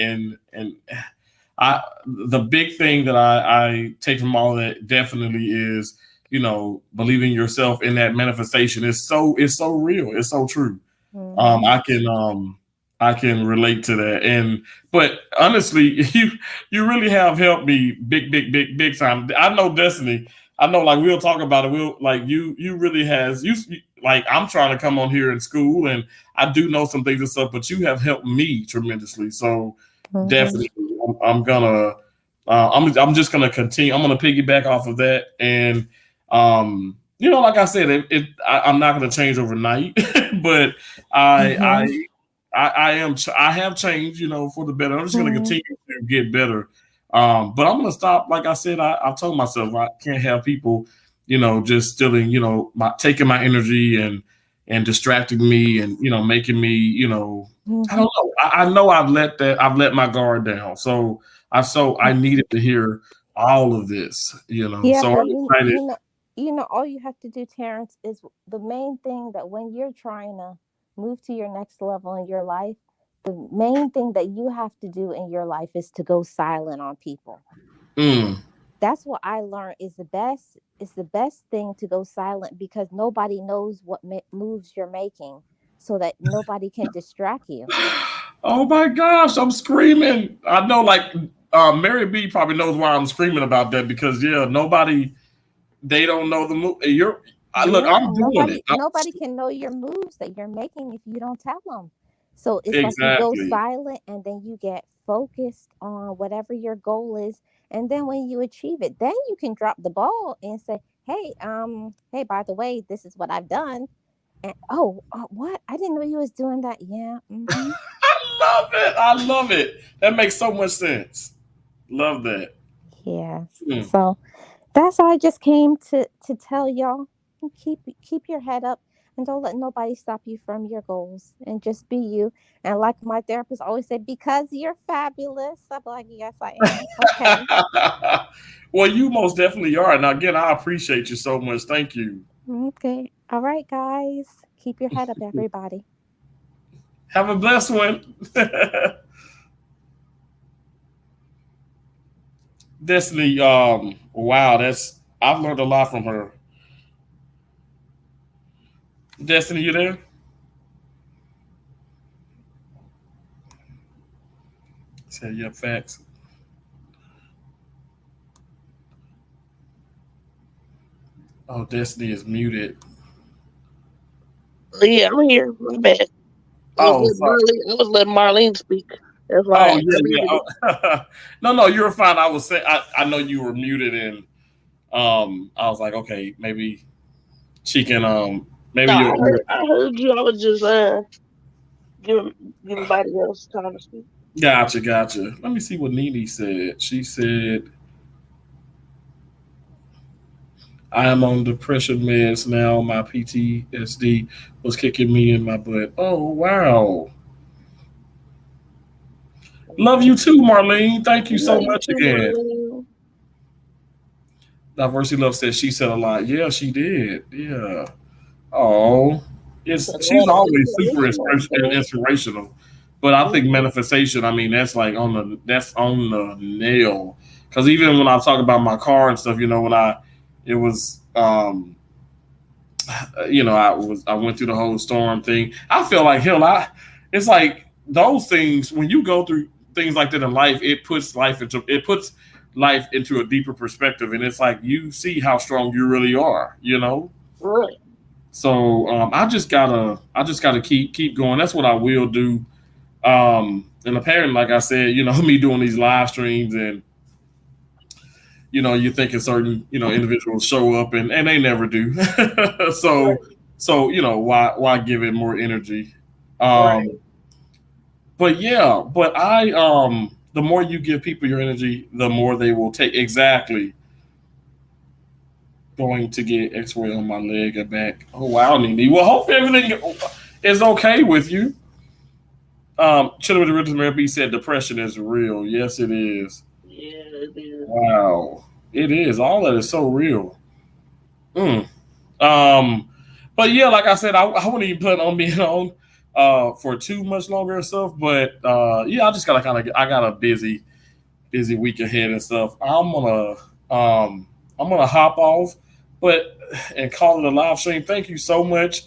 I the big thing that I take from all of that definitely is believing yourself in that manifestation. It's so real. It's so true. hmm I can relate to that. And but honestly, you really have helped me big time. I know Destiny. I know like we'll talk about it. We'll like you really has like I'm trying to come on here in school and I do know some things and stuff, but you have helped me tremendously. So hmm definitely I'm gonna I'm just gonna continue. I'm gonna piggyback off of that and like I said, I'm not gonna change overnight, but I hmm I I have changed, for the better. I'm just going to hmm continue to get better. But I'm going to stop. Like I said, I've told myself I can't have people, just stealing, taking my energy and distracting me and making me, I don't know. I know I've let my guard down. So I needed to hear all of this, Yeah, So but I'm excited. all you have to do, Terrence, is the main thing, that when you're trying to move to your next level in your life, the main thing that you have to do in your life is to go silent on people. Mm. That's what I learned is the best. It's the best thing to go silent, because nobody knows what moves you're making, so that nobody can distract you. Oh my gosh, I'm screaming. I know, like, Mary B probably knows why I'm screaming about that because, yeah, they don't know the move. Look, Yeah, I'm doing it. nobody can know your moves that you're making if you don't tell them. So it's like you go Exactly. silent, and then you get focused on whatever your goal is, and then when you achieve it, then you can drop the ball and say, "Hey, hey, by the way, this is what I've done." And oh, what? I didn't know you was doing that. Yeah. I love it. I love it. That makes so much sense. Love that. Yes. Mm. So that's all I just came to tell y'all. Keep your head up, and don't let nobody stop you from your goals, and just be you. And like my therapist always said, because you're fabulous. I'm like, yes, I am. Okay. Well, you most definitely are. And again, I appreciate you so much. Thank you. Okay. All right, guys. Keep your head up, everybody. Have a blessed one. Destiny, wow, I've learned a lot from her. Destiny, you there? Said, yeah, facts. Oh, Destiny is muted. Yeah, I'm here. My bad. Oh, sorry. I was letting Marlene speak. That's why Oh, I yeah, muted it. yeah. Oh, no, you're fine. I was saying, I know you were muted, and I was like, okay, maybe she can, maybe No, you're I heard you. I was just giving everybody else time to speak. gotcha. Let me see what Nene said. She said, I am on depression meds now. My PTSD was kicking me in my butt. Oh wow. Love you too, Marlene. Thank you so Love you much too, again. Marlene. Diversity Love says she said a lot. Yeah, she did. Yeah. Oh, The she's always super manifestation thing. inspirational. But I think Mhm. manifestation, I mean, that's on the nail. Because even when I talk about my car and stuff, when it was I went through the whole storm thing. I feel like hell. It's like those things when you go through things like that in life, it puts life into a deeper perspective, and it's like you see how strong you really are. Right. So I just gotta keep going. That's what I will do. And apparently, like I said, me doing these live streams and you thinking certain individuals show up and they never do. so Right. why give it more energy? Right. Um, but yeah, but the more you give people your energy, the more they will take. Exactly. Going to get X-ray on my leg and back. Oh wow, Nene. Well, hope everything is okay with you. Chilling with the Richard Mary B said depression is real. Yes, it is. Yeah, it is. Wow, it is. All that is so real. Mm. Um, but yeah, like I said, I wouldn't even plan on being on for too much longer and stuff. But yeah, I just gotta I got a busy week ahead and stuff. I'm gonna hop off, but and call it a live stream. Thank you so much.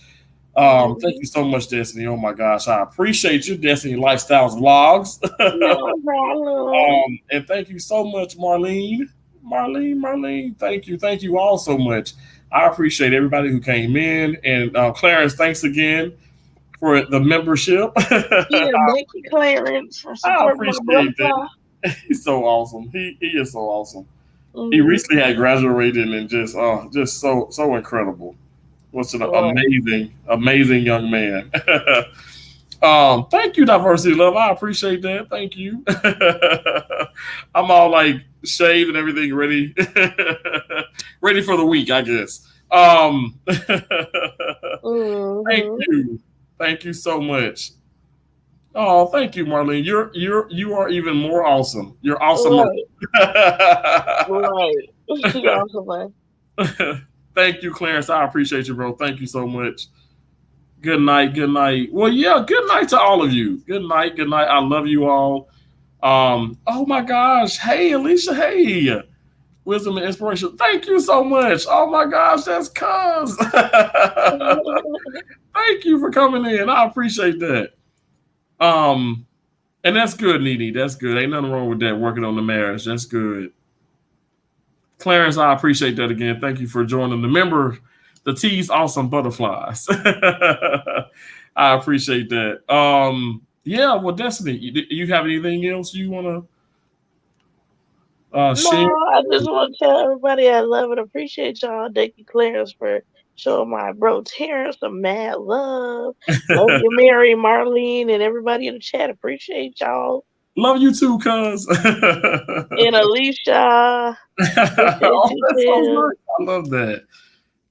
Thank Mhm. you so much, Destiny. Oh my gosh, I appreciate you, Destiny Lifestyles Vlogs. No problem. And thank you so much, Marlene. Marlene. Thank you all so much. I appreciate everybody who came in, and Clarence, thanks again for the membership. Yeah, thank you, Clarence, for I supporting my appreciate brother. that. He's so awesome. He is so awesome. He Mm-hmm. recently had graduated and just so incredible. Was an Right. amazing young man. Thank you, Diversity Love. I appreciate that. Thank you. I'm all like shaved and everything ready, ready for the week, I guess. Thank Mm-hmm. you, thank you so much. Oh, thank you, Marlene. You are even more awesome. You're awesomer. Right. Right. You also man. Thank you, Clarence. I appreciate you, bro. Thank you so much. Good night. Good night. Well, yeah. Good night to all of you. Good night. Good night. I love you all. Oh my gosh. Hey, Alicia. Hey. Wisdom and inspiration. Thank you so much. Oh my gosh, that's cuz. Thank you for coming in. I appreciate that. Um, and that's good, Nene. That's good. Ain't nothing wrong with that. Working on the marriage. That's good. Clarence, I appreciate that again. Thank you for joining. The T's Awesome Butterflies. I appreciate that. Yeah, well, Destiny, you have anything else you want to No, share? I just want to tell everybody I love and appreciate y'all. Thank you, Clarence, for showing my bro Terrence some mad love. Love you, Mary, Marlene, and everybody in the chat. Appreciate y'all. Love you too, cuz. And Alicia, appreciate Oh, you that's so too. nice. I love that.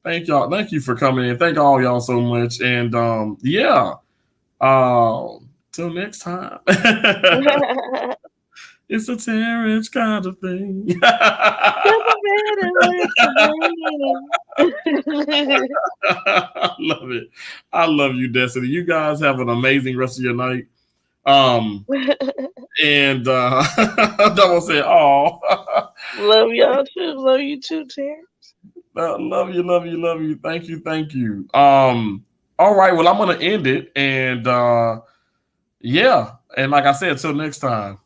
Thank y'all. Thank you for coming in. Thank all y'all so much. And yeah. Till next time. It's a Terrence kind of thing. I love it. I love you, Destiny. You guys have an amazing rest of your night. And Double said, "Oh, Love y'all too. Love you too, Terrence. love you, love you, love you. Thank you, thank you." All right. Well, I'm gonna end it, and yeah, and like I said, till next time.